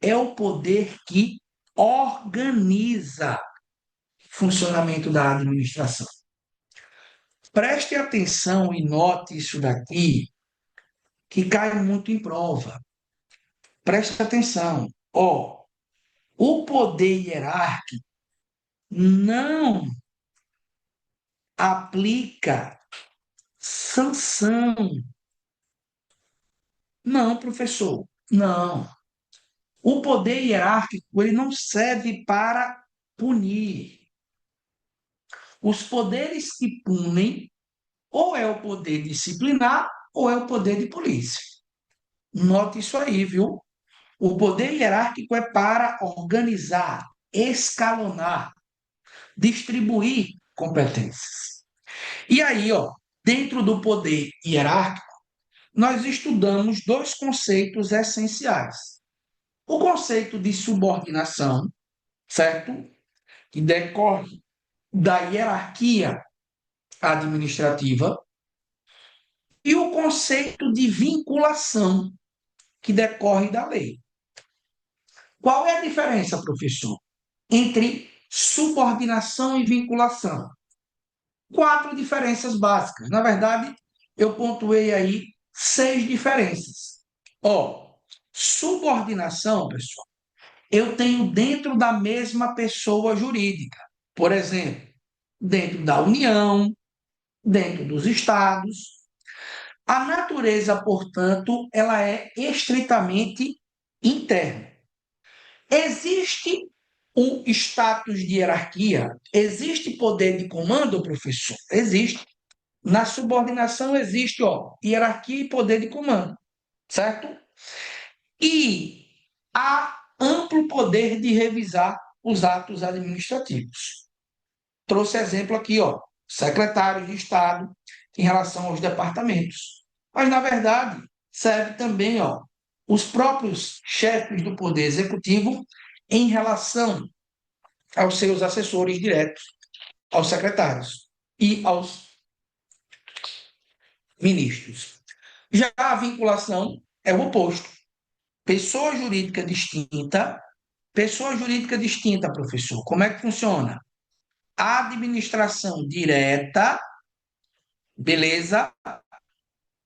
é o poder que organiza o funcionamento da administração. Preste atenção e note isso daqui, que cai muito em prova. Preste atenção. Ó, o poder hierárquico não aplica sanção. Não, professor. Não. O poder hierárquico ele não serve para punir. Os poderes que punem ou é o poder disciplinar ou é o poder de polícia. Note isso aí, viu? O poder hierárquico é para organizar, escalonar, distribuir competências. E aí, ó, dentro do poder hierárquico, nós estudamos dois conceitos essenciais. O conceito de subordinação, certo? Que decorre da hierarquia administrativa, e o conceito de vinculação, que decorre da lei. Qual é a diferença, professor, entre subordinação e vinculação? Quatro diferenças básicas. Na verdade, eu pontuei aí seis diferenças. Ó, subordinação, pessoal, eu tenho dentro da mesma pessoa jurídica. Por exemplo, dentro da União, dentro dos estados. A natureza, portanto, ela é estritamente interna. Existe um status de hierarquia? Existe poder de comando, professor? Existe. Na subordinação existe, ó, hierarquia e poder de comando, certo? E há amplo poder de revisar os atos administrativos. Trouxe exemplo aqui, ó, secretário de Estado em relação aos departamentos. Mas, na verdade, serve também, ó, os próprios chefes do Poder Executivo em relação aos seus assessores diretos, aos secretários e aos ministros. Já a vinculação é o oposto. Pessoa jurídica distinta, professor. Como é que funciona? Administração direta, beleza?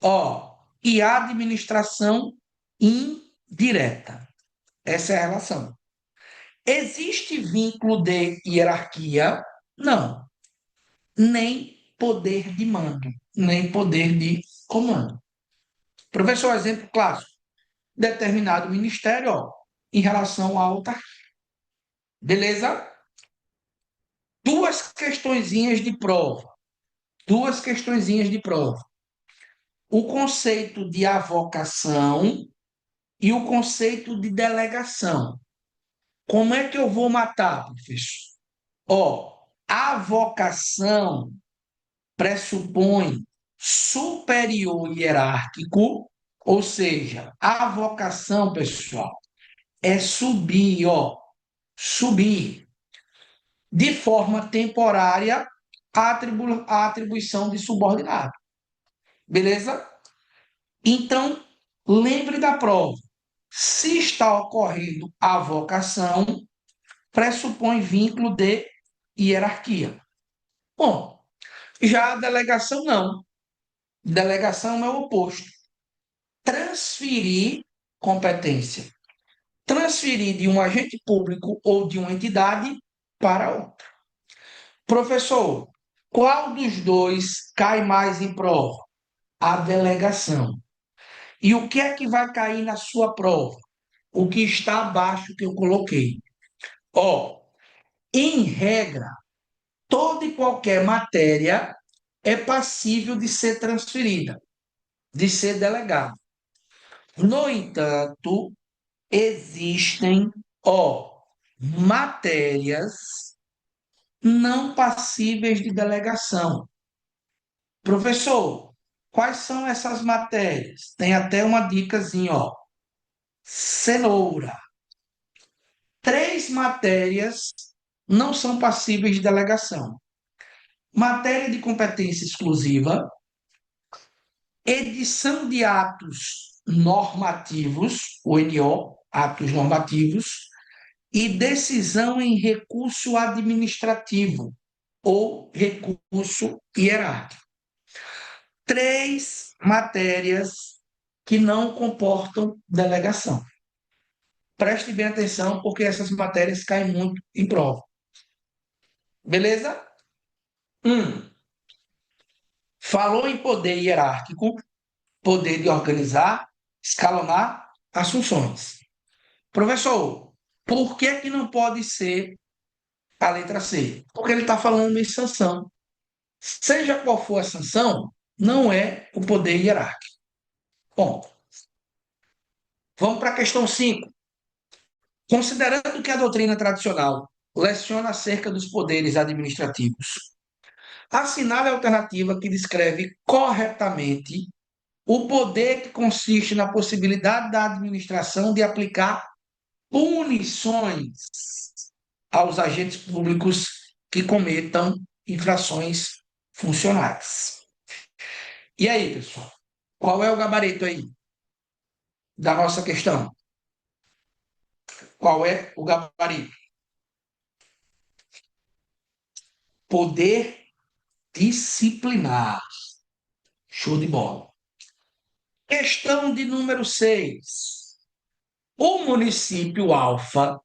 Ó, e administração indireta. Essa é a relação. Existe vínculo de hierarquia? Não. Nem poder de mando, nem poder de comando. Professor, exemplo clássico. Determinado ministério, ó, em relação à autarquia. Beleza? Duas questõezinhas de prova. Duas questõezinhas de prova. O conceito de avocação e o conceito de delegação. Como é que eu vou matar, professor? Ó, a vocação pressupõe superior hierárquico, ou seja, a vocação, pessoal, é subir, ó, subir de forma temporária a atribuição de subordinado. Beleza? Então, lembre da prova. Se está ocorrendo a vocação, pressupõe vínculo de hierarquia. Bom, já a delegação não. Delegação é o oposto. Transferir competência. Transferir de um agente público ou de uma entidade para outra. Professor, qual dos dois cai mais em prova? A delegação. E o que é que vai cair na sua prova? O que está abaixo que eu coloquei. Ó, Em regra, toda e qualquer matéria é passível de ser transferida, de ser delegada. No entanto, existem, matérias não passíveis de delegação. Professor, quais são essas matérias? Tem até uma dicasinha, cenoura. 3 matérias não são passíveis de delegação: matéria de competência exclusiva, edição de atos normativos, o NO, atos normativos, e decisão em recurso administrativo ou recurso hierárquico. 3 matérias que não comportam delegação. Preste bem atenção, porque essas matérias caem muito em prova. Beleza? 1. Falou em poder hierárquico, poder de organizar, escalonar as funções. Professor, por que não pode ser a letra C? Porque ele está falando em sanção. Seja qual for a sanção, não é o poder hierárquico. Bom, vamos para a questão 5. Considerando que a doutrina tradicional leciona acerca dos poderes administrativos, assinale a alternativa que descreve corretamente o poder que consiste na possibilidade da administração de aplicar punições aos agentes públicos que cometam infrações funcionais. E aí, pessoal? Qual é o gabarito aí da nossa questão? Qual é o gabarito? Poder disciplinar. Show de bola. Questão de número 6. O município Alfa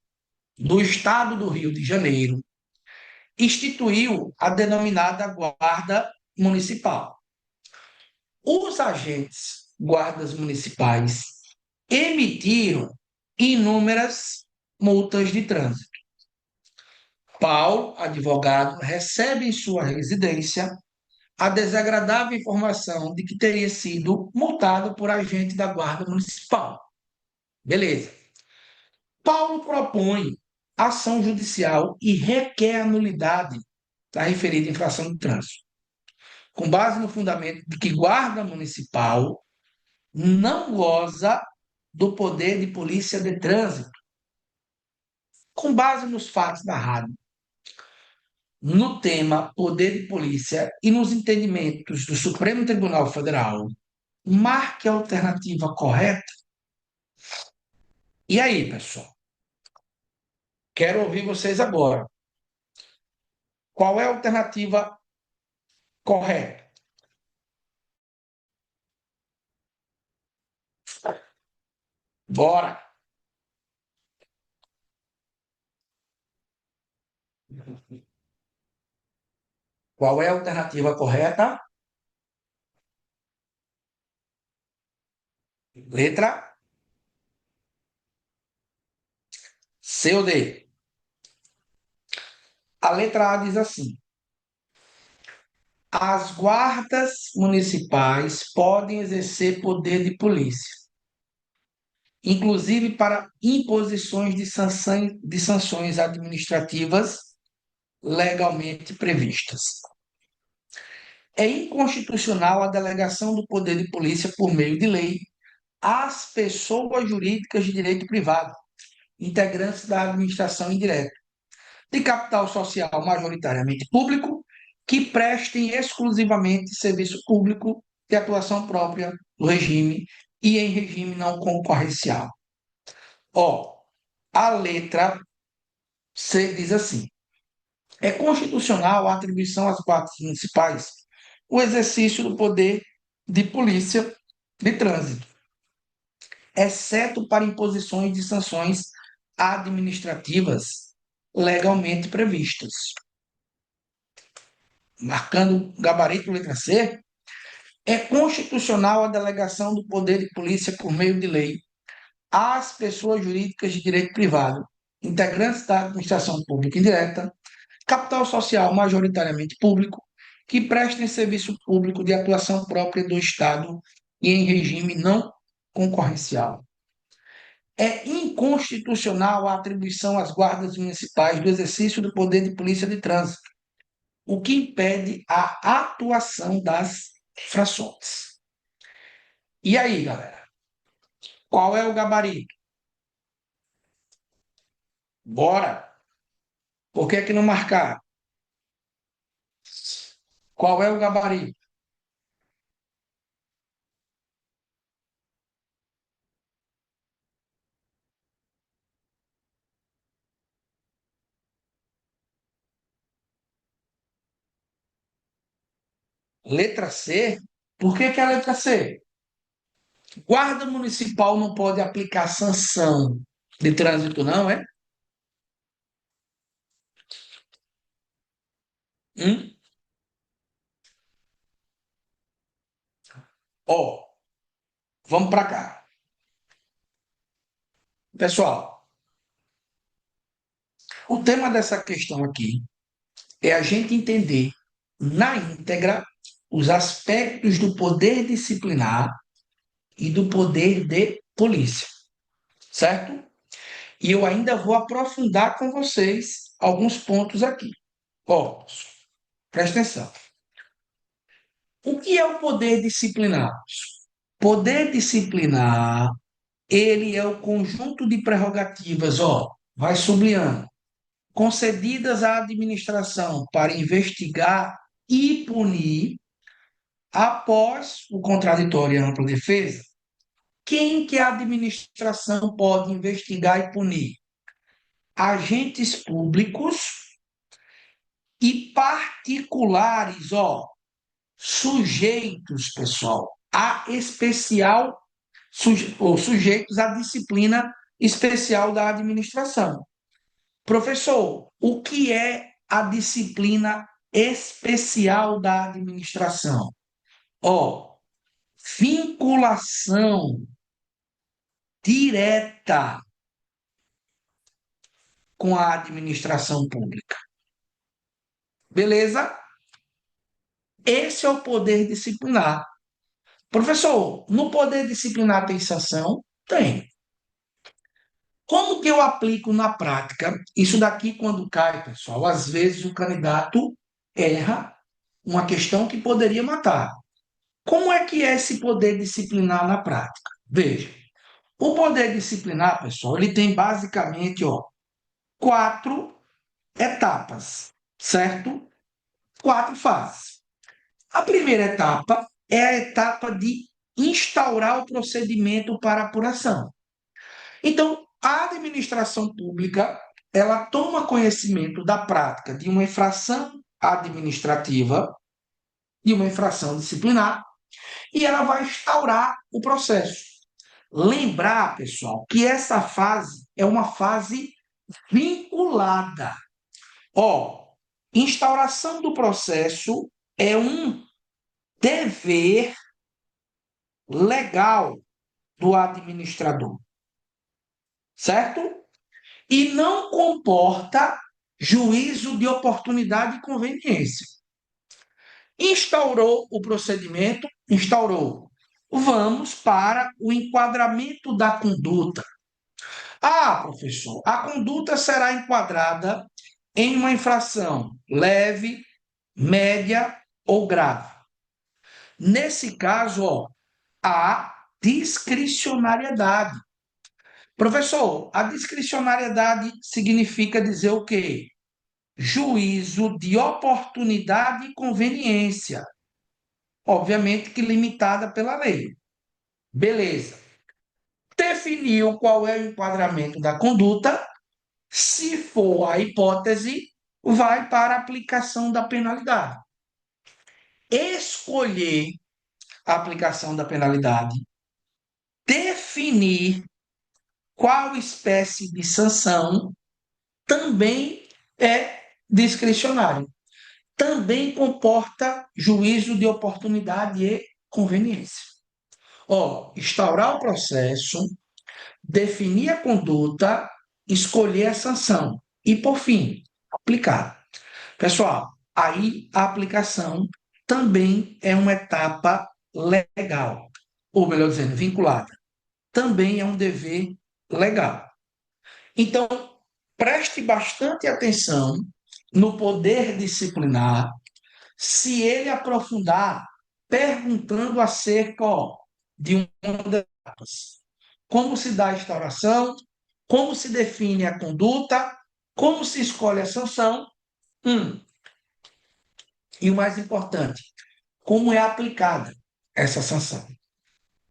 do estado do Rio de Janeiro instituiu a denominada Guarda Municipal. Os agentes guardas municipais emitiram inúmeras multas de trânsito. Paulo, advogado, recebe em sua residência a desagradável informação de que teria sido multado por agente da Guarda Municipal. Beleza. Paulo propõe ação judicial e requer a nulidade da referida infração de trânsito, com base no fundamento de que Guarda Municipal não goza do poder de polícia de trânsito, com base nos fatos narrados no tema poder de polícia e nos entendimentos do Supremo Tribunal Federal. Marque a alternativa correta. E aí, pessoal? Quero ouvir vocês agora. Qual é a alternativa correta? Bora! Qual é a alternativa correta? Letra C ou D? A letra A diz assim: as guardas municipais podem exercer poder de polícia, inclusive para imposições de sanções administrativas legalmente previstas. É inconstitucional a delegação do poder de polícia por meio de lei às pessoas jurídicas de direito privado, integrantes da administração indireta, de capital social majoritariamente público, que prestem exclusivamente serviço público de atuação própria do regime e em regime não concorrencial. A letra C diz assim: é constitucional a atribuição às guardas municipais o exercício do poder de polícia de trânsito, exceto para imposições de sanções administrativas legalmente previstas. Marcando o gabarito letra C, é constitucional a delegação do poder de polícia por meio de lei às pessoas jurídicas de direito privado, integrantes da administração pública indireta, Capital social majoritariamente público, que prestem serviço público de atuação própria do Estado e em regime não concorrencial. É inconstitucional a atribuição às guardas municipais do exercício do poder de polícia de trânsito, o que impede a atuação das infrações. E aí, galera? Qual é o gabarito? Bora! Por que que não marcar? Qual é o gabarito? Letra C? Por que que é a letra C? Guarda municipal não pode aplicar sanção de trânsito, não, é? Hum? Ó, vamos para cá. Pessoal, o tema dessa questão aqui é a gente entender na íntegra os aspectos do poder disciplinar e do poder de polícia, certo? E eu ainda vou aprofundar com vocês alguns pontos aqui. Ó, presta atenção. O que é o poder disciplinar? Poder disciplinar, ele é o conjunto de prerrogativas, ó, vai sublinhando, concedidas à administração para investigar e punir após o contraditório e ampla defesa. Quem que a administração pode investigar e punir? Agentes públicos e particulares, ó, sujeitos, pessoal, a especial ou sujeitos à disciplina especial da administração. Professor, o que é a disciplina especial da administração? Ó, vinculação direta com a administração pública. Beleza? Esse é o poder disciplinar. Professor, no poder disciplinar tem sanção? Tem. Como que eu aplico na prática? Isso daqui, quando cai, pessoal, às vezes o candidato erra uma questão que poderia matar. Como é que é esse poder disciplinar na prática? Veja, o poder disciplinar, pessoal, ele tem basicamente, ó, quatro etapas, certo? Quatro fases. A primeira etapa é a etapa de instaurar o procedimento para apuração. Então, a administração pública, ela toma conhecimento da prática de uma infração administrativa, de uma infração disciplinar, e ela vai instaurar o processo. Lembrar, pessoal, que essa fase é uma fase vinculada. Ó, instauração do processo é um dever legal do administrador, certo? E não comporta juízo de oportunidade e conveniência. Instaurou o procedimento, instaurou. Vamos para o enquadramento da conduta. Ah, professor, a conduta será enquadrada em uma infração leve, média ou grave. Nesse caso, ó, há discricionariedade. Professor, a discricionariedade significa dizer o quê? Juízo de oportunidade e conveniência, obviamente que limitada pela lei. Beleza. Definiu qual é o enquadramento da conduta. Se for a hipótese, vai para a aplicação da penalidade. Escolher a aplicação da penalidade, definir qual espécie de sanção também é discricionário. Também comporta juízo de oportunidade e conveniência. Ó, instaurar o processo, definir a conduta, escolher a sanção e, por fim, aplicar. Pessoal, aí a aplicação também é uma etapa legal, ou melhor dizendo, vinculada. Também é um dever legal. Então, preste bastante atenção no poder disciplinar, se ele aprofundar perguntando acerca de uma das etapas. Como se dá a instauração, como se define a conduta, como se escolhe a sanção, e o mais importante, como é aplicada essa sanção.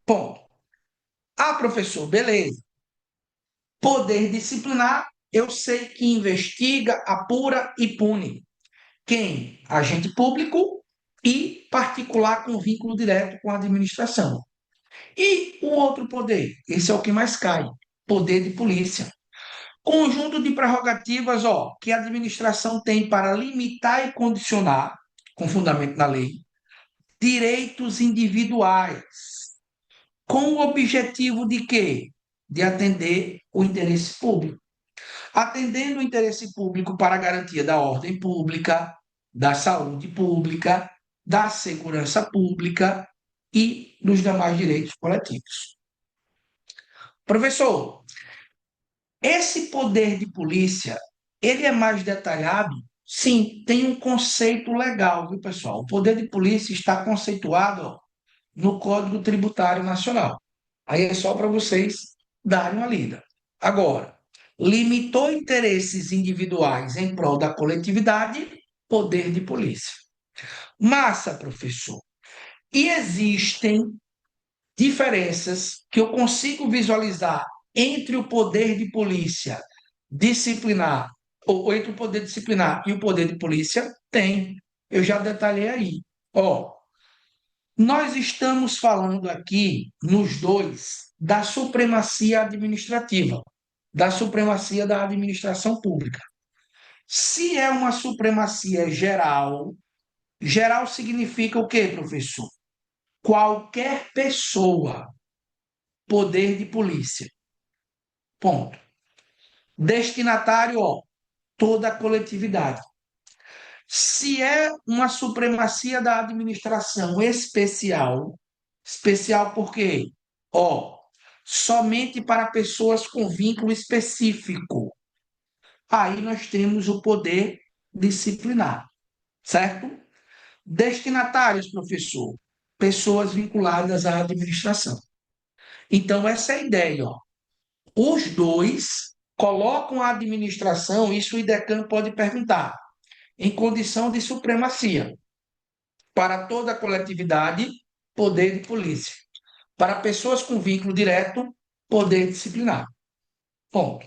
Ponto. Ah, professor, beleza. Poder disciplinar, eu sei que investiga, apura e pune. Quem? Agente público e particular com vínculo direto com a administração. E o outro poder? Esse é o que mais cai. Poder de polícia. Conjunto de prerrogativas, que a administração tem para limitar e condicionar, com fundamento na lei, direitos individuais, com o objetivo de quê? De atender o interesse público. Atendendo o interesse público para a garantia da ordem pública, da saúde pública, da segurança pública e dos demais direitos coletivos. Professor, esse poder de polícia, ele é mais detalhado? Sim, tem um conceito legal, viu, pessoal? O poder de polícia está conceituado no Código Tributário Nacional. Aí é só para vocês darem uma lida. Agora, limitou interesses individuais em prol da coletividade, poder de polícia. Massa, professor. E existem diferenças que eu consigo visualizar entre o poder de polícia disciplinar, ou entre o poder disciplinar e o poder de polícia? Tem. Eu já detalhei aí. Nós estamos falando aqui, nos dois, da supremacia administrativa, da supremacia da administração pública. Se é uma supremacia geral, geral significa o quê, professor? Qualquer pessoa, poder de polícia. Ponto. Destinatário, toda a coletividade. Se é uma supremacia da administração especial, especial por quê? Somente para pessoas com vínculo específico. Aí nós temos o poder disciplinar, certo? Destinatários, professor, pessoas vinculadas à administração. Então, essa é a ideia, Os dois colocam a administração, isso o IDECAN pode perguntar, em condição de supremacia. Para toda a coletividade, poder de polícia. Para pessoas com vínculo direto, poder disciplinar. Ponto.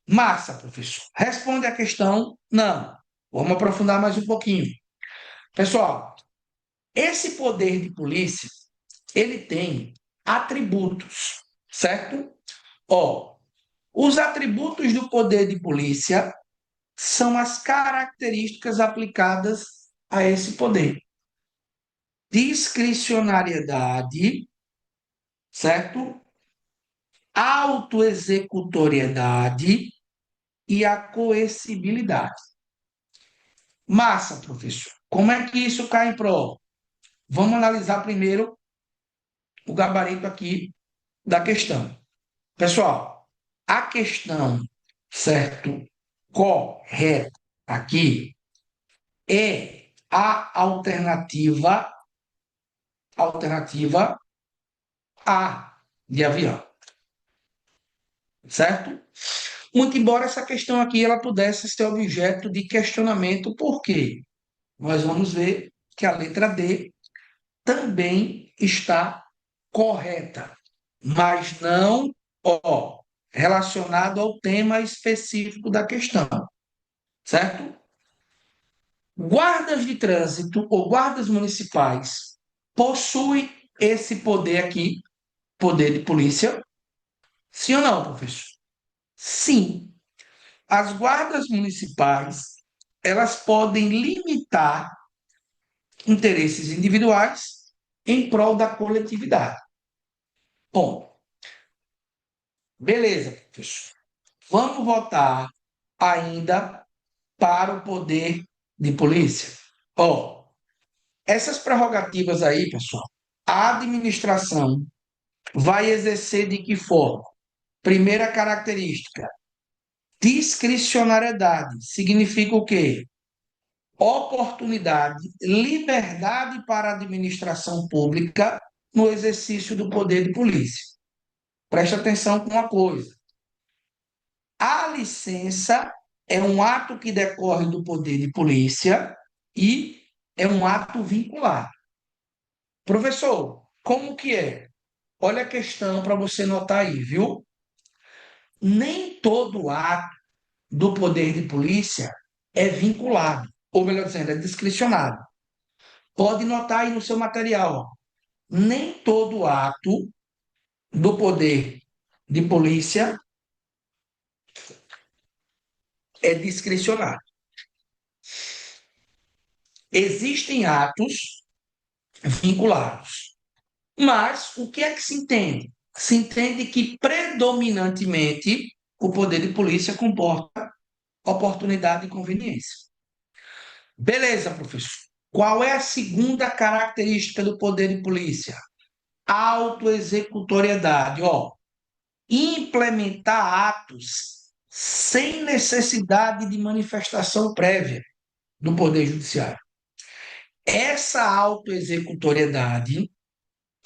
Massa, professor. Responde a questão? Não. Vamos aprofundar mais um pouquinho. Pessoal, esse poder de polícia, ele tem atributos, certo? Os atributos do poder de polícia são as características aplicadas a esse poder. Discricionariedade, certo? Autoexecutoriedade e a coercibilidade. Massa, professor. Como é que isso cai em prova? Vamos analisar primeiro o gabarito aqui da questão. Pessoal, a questão, certo, correta aqui é a alternativa A de avião, certo? Muito embora essa questão aqui ela pudesse ser objeto de questionamento, por quê? Nós vamos ver que a letra D também está correta, mas não relacionado ao tema específico da questão, certo? Guardas de trânsito ou guardas municipais possuem esse poder aqui, poder de polícia? Sim ou não, professor? Sim. As guardas municipais, elas podem limitar interesses individuais em prol da coletividade. Bom, beleza, professor. Vamos voltar ainda para o poder de polícia? Ó, essas prerrogativas aí, pessoal, a administração vai exercer de que forma? Primeira característica, discricionariedade. Significa o quê? Oportunidade, liberdade para a administração pública no exercício do poder de polícia. Preste atenção com uma coisa. A licença é um ato que decorre do poder de polícia e é um ato vinculado. Professor, como que é? Olha a questão para você notar aí, viu? Nem todo ato do poder de polícia é vinculado, ou melhor dizendo, é discricionado. Pode notar aí no seu material, ó. Nem todo ato do poder de polícia é discricionário. Existem atos vinculados. Mas o que é que se entende? Se entende que predominantemente o poder de polícia comporta oportunidade e conveniência. Beleza, professor. Qual é a segunda característica do poder de polícia? Autoexecutoriedade. Ó, implementar atos sem necessidade de manifestação prévia do Poder Judiciário. Essa autoexecutoriedade,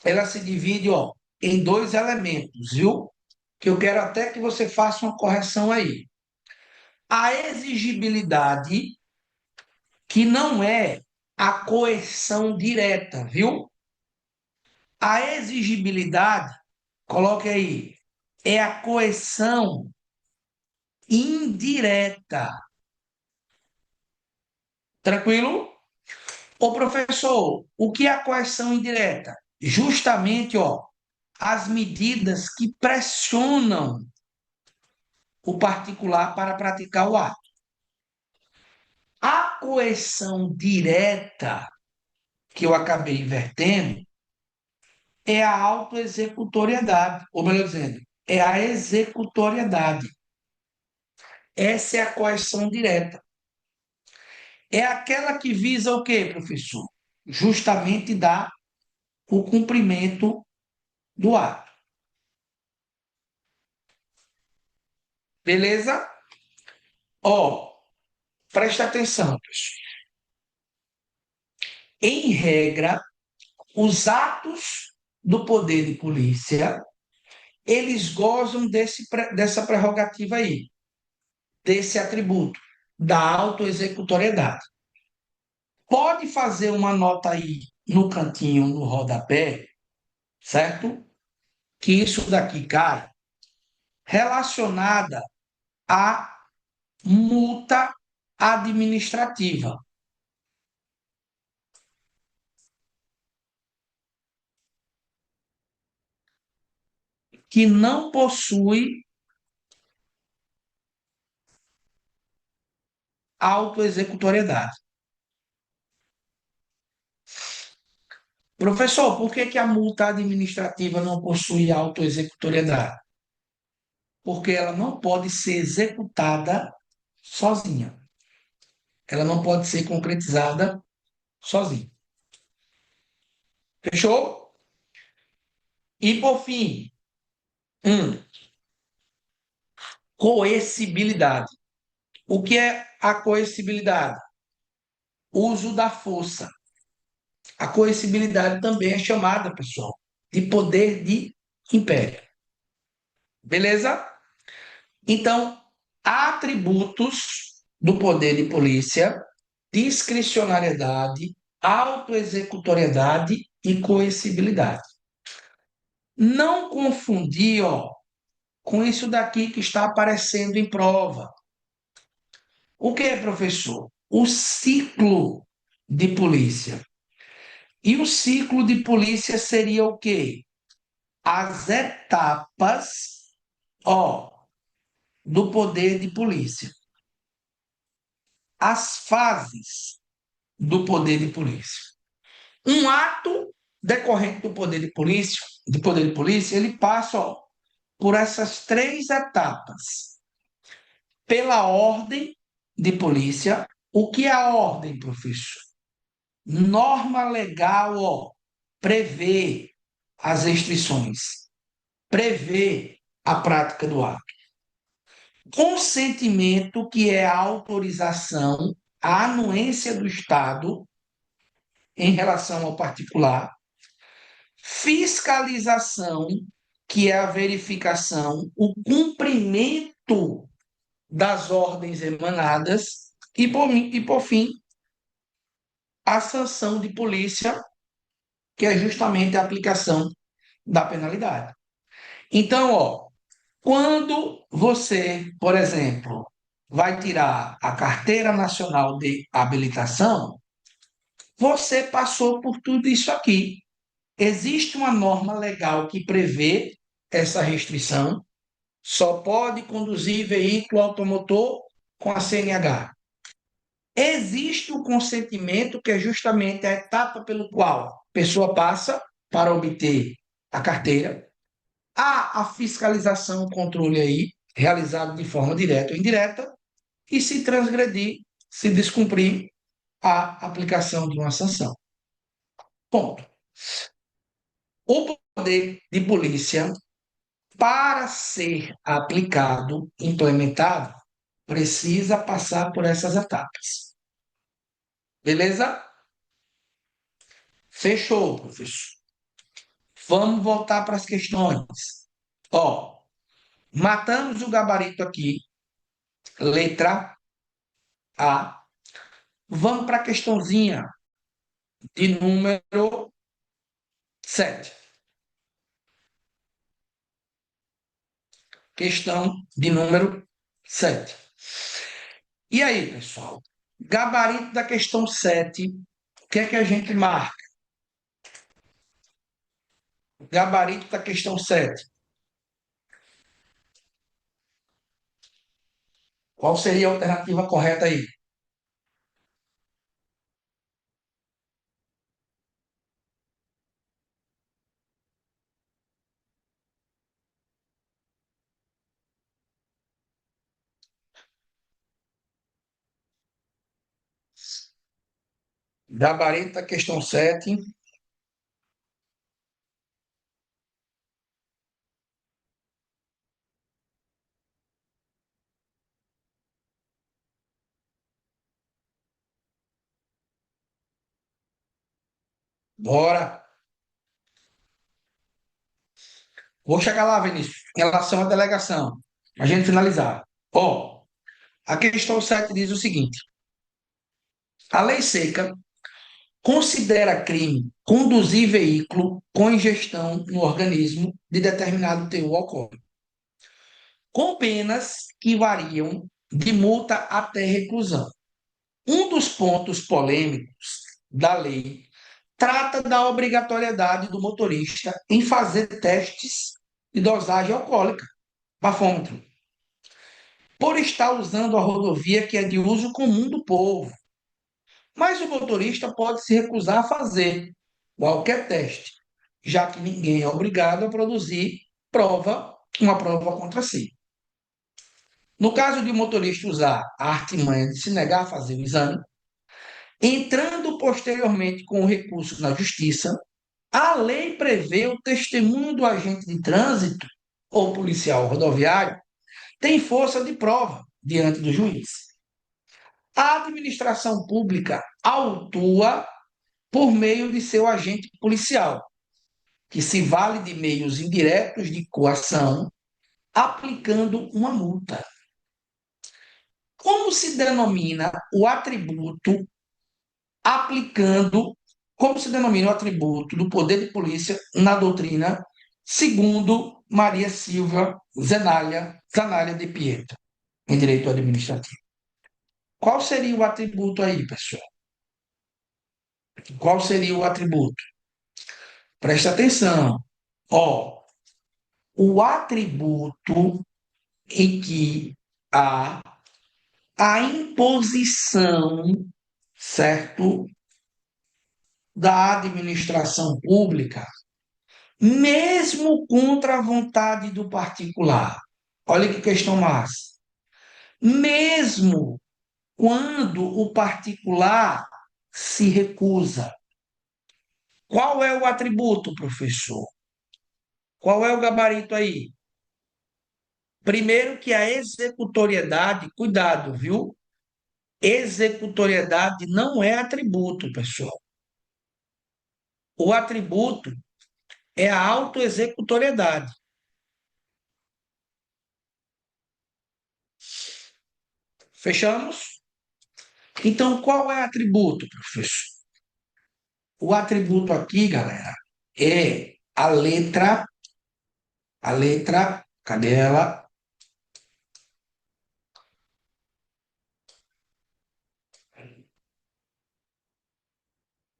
ela se divide, ó, em dois elementos, viu? Que eu quero até que você faça uma correção aí. A exigibilidade, que não é a coerção direta, viu? A exigibilidade, coloque aí, é a coerção indireta. Tranquilo? Ô, professor, o que é a coerção indireta? Justamente, ó, as medidas que pressionam o particular para praticar o ato. A coerção direta, que eu acabei invertendo, é a autoexecutoriedade, ou melhor dizendo, é a executoriedade. Essa é a coerção direta. É aquela que visa o quê, professor? Justamente dar o cumprimento do ato. Beleza? Ó, presta atenção, pessoal. Em regra, os atos do poder de polícia, eles gozam dessa prerrogativa aí, desse atributo, da autoexecutoriedade. Pode fazer uma nota aí no cantinho, no rodapé, certo? Que isso daqui cai, relacionada à multa administrativa, que não possui autoexecutoriedade. Professor, por que a multa administrativa não possui autoexecutoriedade? Porque ela não pode ser executada sozinha. Ela não pode ser concretizada sozinha. Fechou? E por fim, coercibilidade. O que é a coercibilidade? Uso da força. A coercibilidade também é chamada, pessoal, de poder de império. Beleza? Então, atributos do poder de polícia: discricionariedade, autoexecutoriedade e coercibilidade. Não confundir, ó, com isso daqui que está aparecendo em prova. O que é, professor? O ciclo de polícia. E o ciclo de polícia seria o quê? As etapas, ó, do poder de polícia. As fases do poder de polícia. Um ato decorrente do poder de polícia, ele passa, ó, por essas três etapas: pela ordem de polícia, O que é a ordem, professor? Norma legal, ó, prevê as restrições, prevê a prática do ato. Consentimento, que é a autorização, a anuência do Estado em relação ao particular. Fiscalização, que é a verificação, o cumprimento das ordens emanadas. E por fim, a sanção de polícia, que é justamente a aplicação da penalidade. Então, ó, quando você, por exemplo, vai tirar a Carteira Nacional de Habilitação, você passou por tudo isso aqui. Existe uma norma legal que prevê essa restrição, só pode conduzir veículo automotor com a CNH. Existe o consentimento, que é justamente a etapa pelo qual a pessoa passa para obter a carteira. Há a fiscalização, o controle aí, realizado de forma direta ou indireta, e se transgredir, se descumprir, a aplicação de uma sanção. Ponto. O poder de polícia, para ser aplicado, implementado, precisa passar por essas etapas. Beleza? Fechou, professor. Vamos voltar para as questões. Ó, matamos o gabarito aqui, letra A. Vamos para a questãozinha de número 7. Questão de número 7. E aí, pessoal? Gabarito da questão 7, o que é que a gente marca? Gabarito da questão 7. Qual seria a alternativa correta aí? Gabarito da questão 7. Bora. Vou chegar lá, Vinícius, em relação à delegação. A gente finalizar. Ó, a questão 7 diz o seguinte: a lei seca considera crime conduzir veículo com ingestão no organismo de determinado teor alcoólico, com penas que variam de multa até reclusão. Um dos pontos polêmicos da lei trata da obrigatoriedade do motorista em fazer testes de dosagem alcoólica, bafômetro, por estar usando a rodovia que é de uso comum do povo. Mas o motorista pode se recusar a fazer qualquer teste, já que ninguém é obrigado a produzir uma prova contra si. No caso de o motorista usar a artimanha de se negar a fazer o exame, entrando posteriormente com o recurso na justiça, a lei prevê o testemunho do agente de trânsito ou policial rodoviário tem força de prova diante do juiz. A administração pública autua por meio de seu agente policial, que se vale de meios indiretos de coação, aplicando uma multa. Como se denomina o atributo aplicando, como se denomina o atributo do poder de polícia na doutrina, segundo Maria Silva Zanaglia de Pietro, em direito administrativo? Qual seria o atributo aí, pessoal? Qual seria o atributo? Presta atenção. Ó, o atributo em que há a imposição, certo, da administração pública, mesmo contra a vontade do particular. Olha que questão massa. Mesmo quando o particular se recusa. Qual é o atributo, professor? Qual é o gabarito aí? Primeiro que a executoriedade, cuidado, viu? Executoriedade não é atributo, pessoal. O atributo é a autoexecutoriedade. Fechamos? Então, qual é atributo, professor? O atributo aqui, galera, é cadê ela?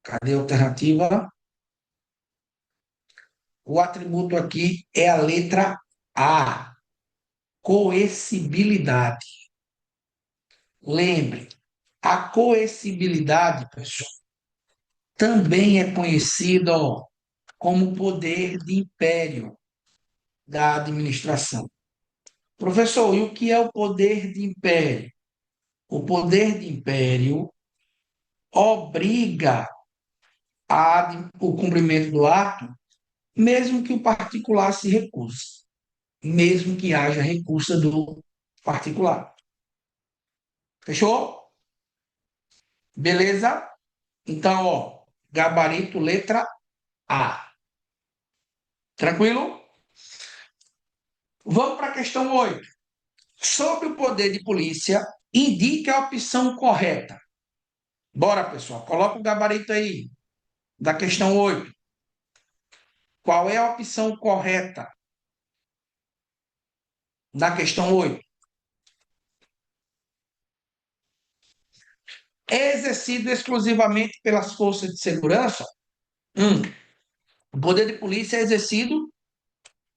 Cadê a alternativa? O atributo aqui é a letra A, coercibilidade. Lembre, a coercibilidade, pessoal, também é conhecida como poder de império da administração. Professor, e o que é o poder de império? O poder de império obriga o cumprimento do ato, mesmo que o particular se recuse, mesmo que haja recusa do particular. Fechou? Beleza? Então, ó, gabarito letra A. Tranquilo? Vamos para a questão 8. Sobre o poder de polícia, indique a opção correta. Bora, pessoal, coloca o gabarito aí da questão 8. Qual é a opção correta da questão 8? É exercido exclusivamente pelas forças de segurança? O poder de polícia é exercido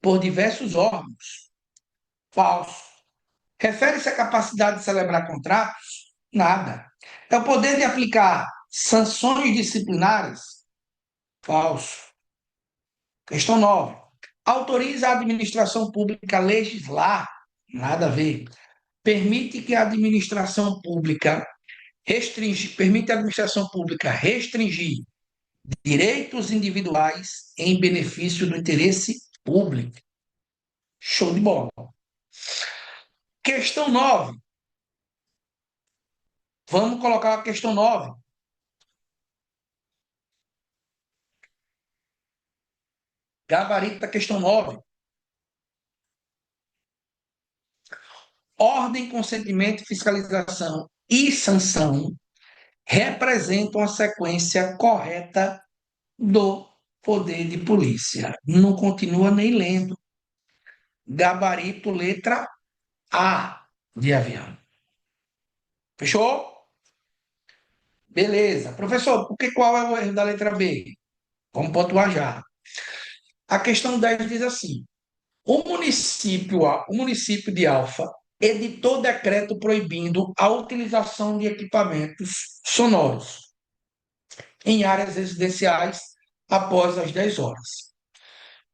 por diversos órgãos. Falso. Refere-se à capacidade de celebrar contratos? Nada. É o poder de aplicar sanções disciplinares? Falso. Questão 9. Autoriza a administração pública a legislar? Nada a ver. Permite que a administração pública permite a administração pública restringir direitos individuais em benefício do interesse público. Show de bola. Questão 9. Vamos colocar a questão 9. Gabarito da questão 9. Ordem, consentimento, fiscalização e sanção representam a sequência correta do poder de polícia. Não continua nem lendo. Gabarito letra A de avião. Fechou? Beleza. Professor, qual é o erro da letra B? Vamos pontuar já. A questão 10 diz assim: o município de Alfa editou decreto proibindo a utilização de equipamentos sonoros em áreas residenciais após as 10 horas.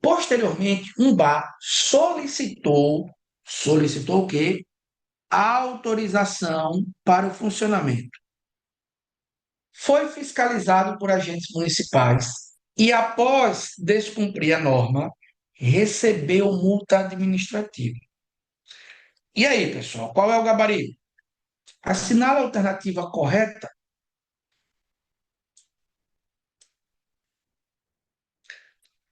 Posteriormente, um bar solicitou o quê? Autorização para o funcionamento. Foi fiscalizado por agentes municipais e, após descumprir a norma, recebeu multa administrativa. E aí, pessoal, qual é o gabarito? Assinale a alternativa correta.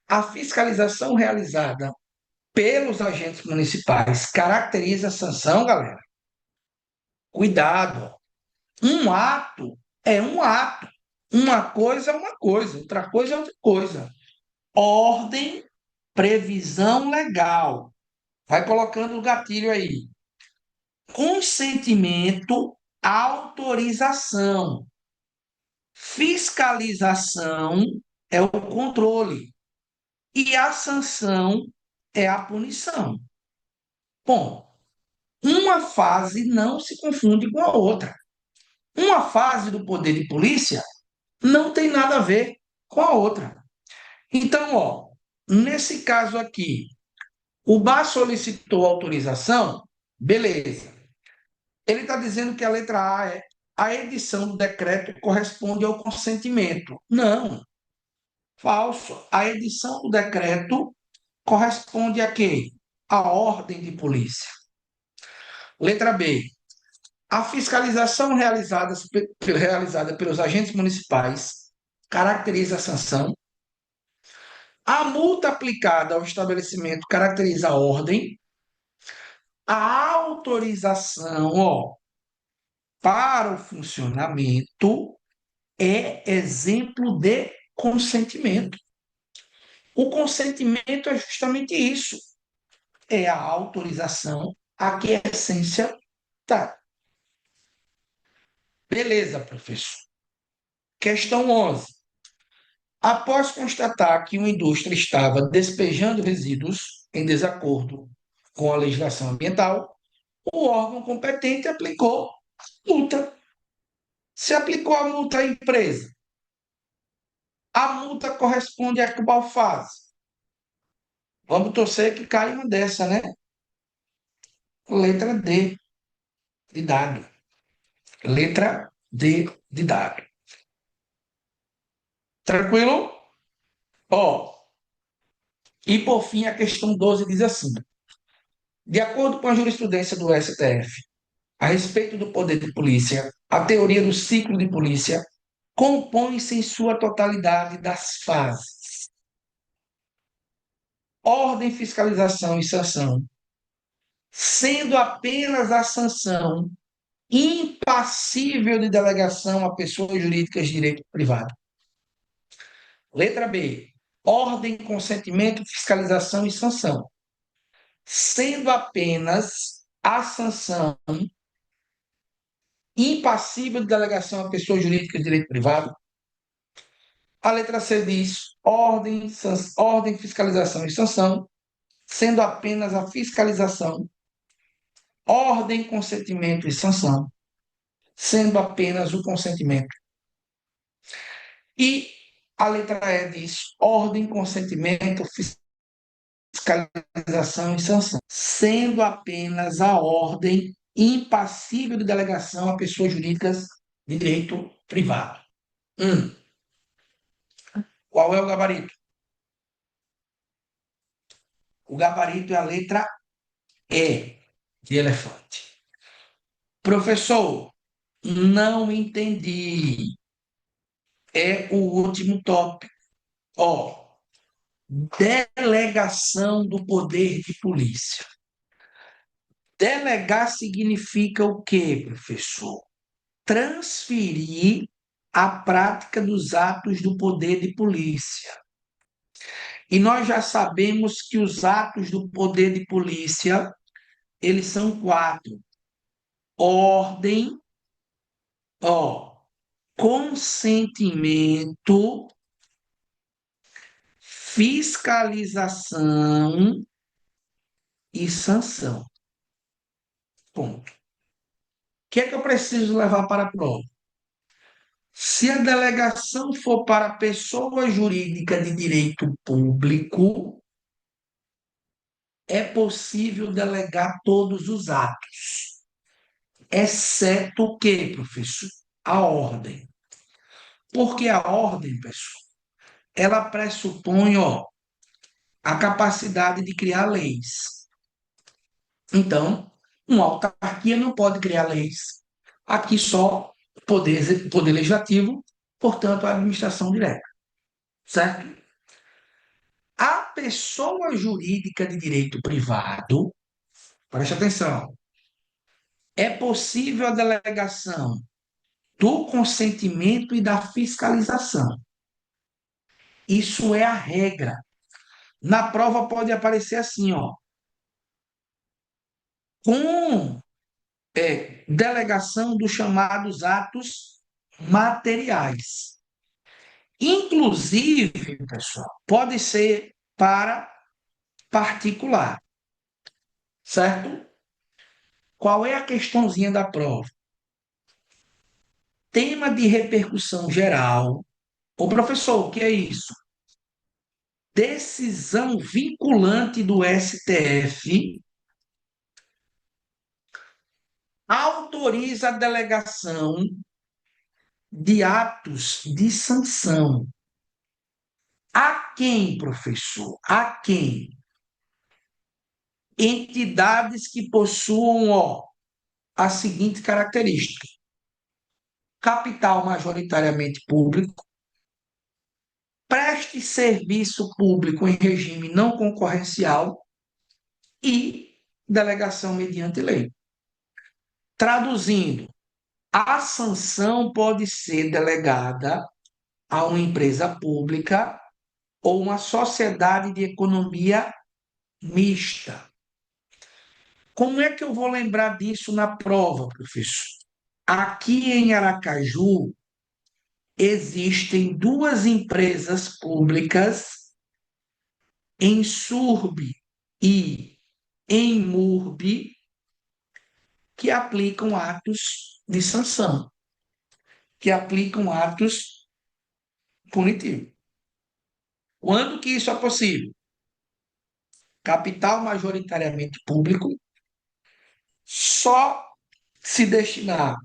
A fiscalização realizada pelos agentes municipais caracteriza a sanção, galera. Cuidado. Um ato é um ato. Uma coisa é uma coisa, outra coisa é outra coisa. Ordem, previsão legal. Vai colocando o gatilho aí. Consentimento, autorização. Fiscalização é o controle. E a sanção é a punição. Bom, uma fase não se confunde com a outra. Uma fase do poder de polícia não tem nada a ver com a outra. Então, ó, nesse caso aqui, o bar solicitou autorização, beleza. Ele está dizendo que a letra A é a edição do decreto corresponde ao consentimento. Não, falso. A edição do decreto corresponde a quê? A ordem de polícia. Letra B. A fiscalização realizada pelos agentes municipais caracteriza a sanção. A multa aplicada ao estabelecimento caracteriza a ordem. A autorização, ó, para o funcionamento é exemplo de consentimento. O consentimento é justamente isso. É a autorização a que a essência está. Beleza, professor. Questão 11. Após constatar que uma indústria estava despejando resíduos em desacordo com a legislação ambiental, o órgão competente aplicou multa. Se aplicou a multa à empresa, a multa corresponde a qual fase? Vamos torcer que caia uma dessa, né? Letra D de dado. Letra D de dado. Tranquilo? Ó, e por fim, a questão 12 diz assim: de acordo com a jurisprudência do STF, a respeito do poder de polícia, a teoria do ciclo de polícia compõe-se em sua totalidade das fases: ordem, fiscalização e sanção, sendo apenas a sanção impassível de delegação a pessoas jurídicas de direito privado. Letra B. Ordem, consentimento, fiscalização e sanção, sendo apenas a sanção impassível de delegação a pessoa jurídica de direito privado. A letra C diz ordem, fiscalização e sanção, sendo apenas a fiscalização, ordem, consentimento e sanção, sendo apenas o consentimento. E a letra E diz ordem, consentimento, fiscalização e sanção, sendo apenas a ordem impassível de delegação a pessoas jurídicas de direito privado. Qual é o gabarito? O gabarito é a letra E de elefante. Professor, não entendi. É o último tópico. Ó, delegação do poder de polícia. Delegar significa o quê, professor? Transferir a prática dos atos do poder de polícia. E nós já sabemos que os atos do poder de polícia, eles são 4. Ordem, ó, consentimento, fiscalização e sanção. Ponto. O que é que eu preciso levar para a prova? Se a delegação for para pessoa jurídica de direito público, é possível delegar todos os atos, exceto o quê, professor? A ordem. Porque a ordem, pessoal, ela pressupõe, ó, a capacidade de criar leis. Então, uma autarquia não pode criar leis. Aqui só poder legislativo, portanto, a administração direta. Certo? A pessoa jurídica de direito privado, preste atenção, é possível a delegação do consentimento e da fiscalização. Isso é a regra. Na prova pode aparecer assim, ó, com delegação dos chamados atos materiais. Inclusive, pessoal, pode ser para particular, certo? Qual é a questãozinha da prova? Tema de repercussão geral. Ô, professor, o que é isso? Decisão vinculante do STF autoriza a delegação de atos de sanção. A quem, professor? A quem? Entidades que possuam, ó, a seguinte característica: capital majoritariamente público, preste serviço público em regime não concorrencial e delegação mediante lei. Traduzindo, a sanção pode ser delegada a uma empresa pública ou uma sociedade de economia mista. Como é que eu vou lembrar disso na prova, professor? Aqui em Aracaju existem duas empresas públicas, em SURB e em MURB, que aplicam atos de sanção, que aplicam atos punitivos. Quando que isso é possível? Capital majoritariamente público, só se destinar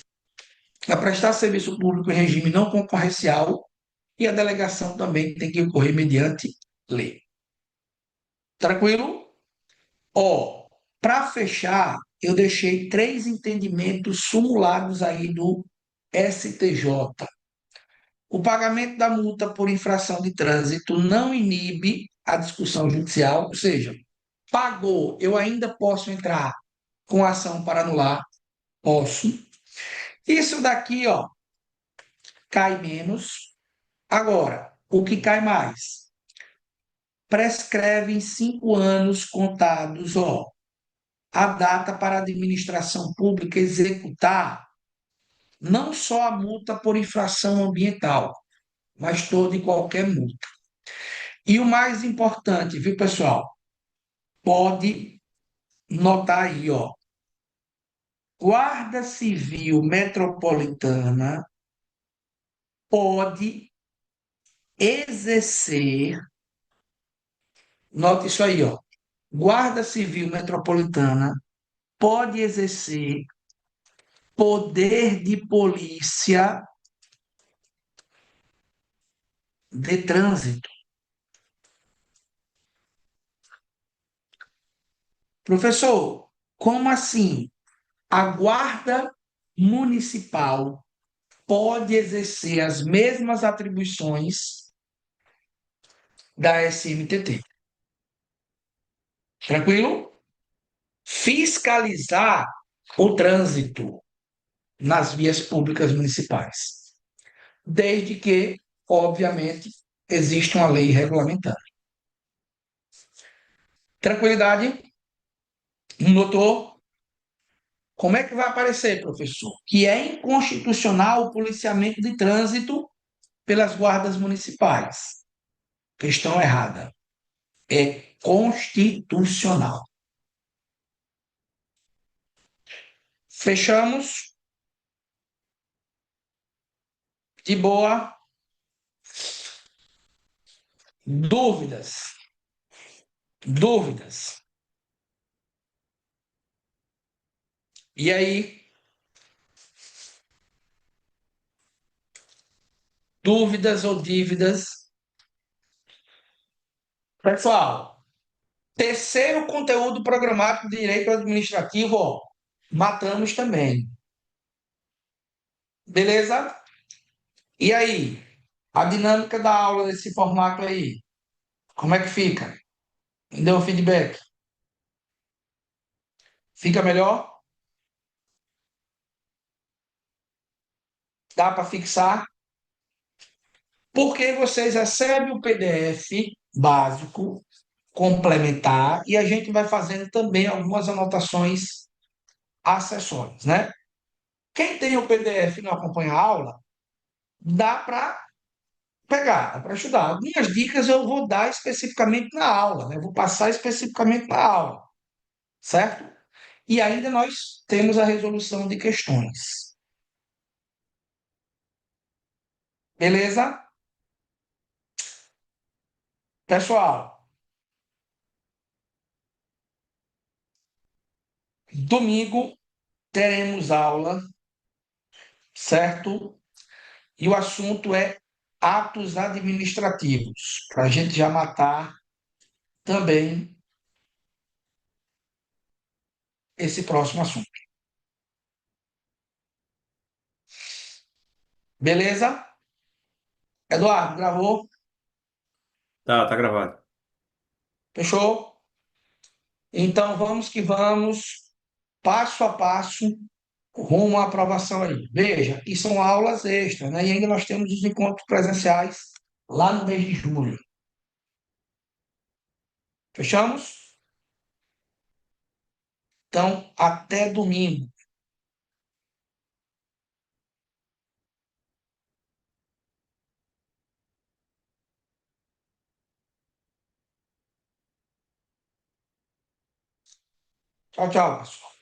a prestar serviço público em regime não concorrencial e a delegação também tem que ocorrer mediante lei. Tranquilo? Ó, para fechar, eu deixei 3 entendimentos simulados aí do STJ. O pagamento da multa por infração de trânsito não inibe a discussão judicial, ou seja, pagou, eu ainda posso entrar com ação para anular, posso. Isso daqui, ó, cai menos. Agora, o que cai mais? Prescreve em 5 anos contados, ó, a data para a administração pública executar não só a multa por infração ambiental, mas toda e qualquer multa. E o mais importante, viu, pessoal? Pode notar aí, ó. Guarda Civil Metropolitana pode exercer, note isso aí, ó. Guarda Civil Metropolitana pode exercer poder de polícia de trânsito. Professor, como assim? A Guarda Municipal pode exercer as mesmas atribuições da SMTT. Tranquilo? Fiscalizar o trânsito nas vias públicas municipais, desde que, obviamente, existe uma lei regulamentando. Tranquilidade? Notou? Como é que vai aparecer, professor? Que é inconstitucional o policiamento de trânsito pelas guardas municipais. Questão errada. É constitucional. Fechamos? De boa? Dúvidas? Dúvidas? E aí? Dúvidas ou dívidas? Pessoal, terceiro conteúdo programático de direito administrativo, ó, matamos também. Beleza? E aí? A dinâmica da aula desse formato aí, como é que fica? Me dê um feedback. Fica melhor? Dá para fixar? Porque vocês recebem o PDF básico, complementar, e a gente vai fazendo também algumas anotações acessórias, né? Quem tem o PDF e não acompanha a aula, dá para pegar, dá para estudar. Algumas dicas eu vou dar especificamente na aula, né? Eu vou passar especificamente na aula, certo? E ainda nós temos a resolução de questões. Beleza? Pessoal, domingo teremos aula, certo? E o assunto é atos administrativos, para a gente já matar também esse próximo assunto. Beleza? Eduardo, gravou? Tá gravado. Fechou? Então vamos que vamos, passo a passo, rumo à aprovação aí. Veja, e são aulas extras, né? E ainda nós temos os encontros presenciais lá no mês de julho. Fechamos? Então, até domingo. Tchau, tchau, pessoal.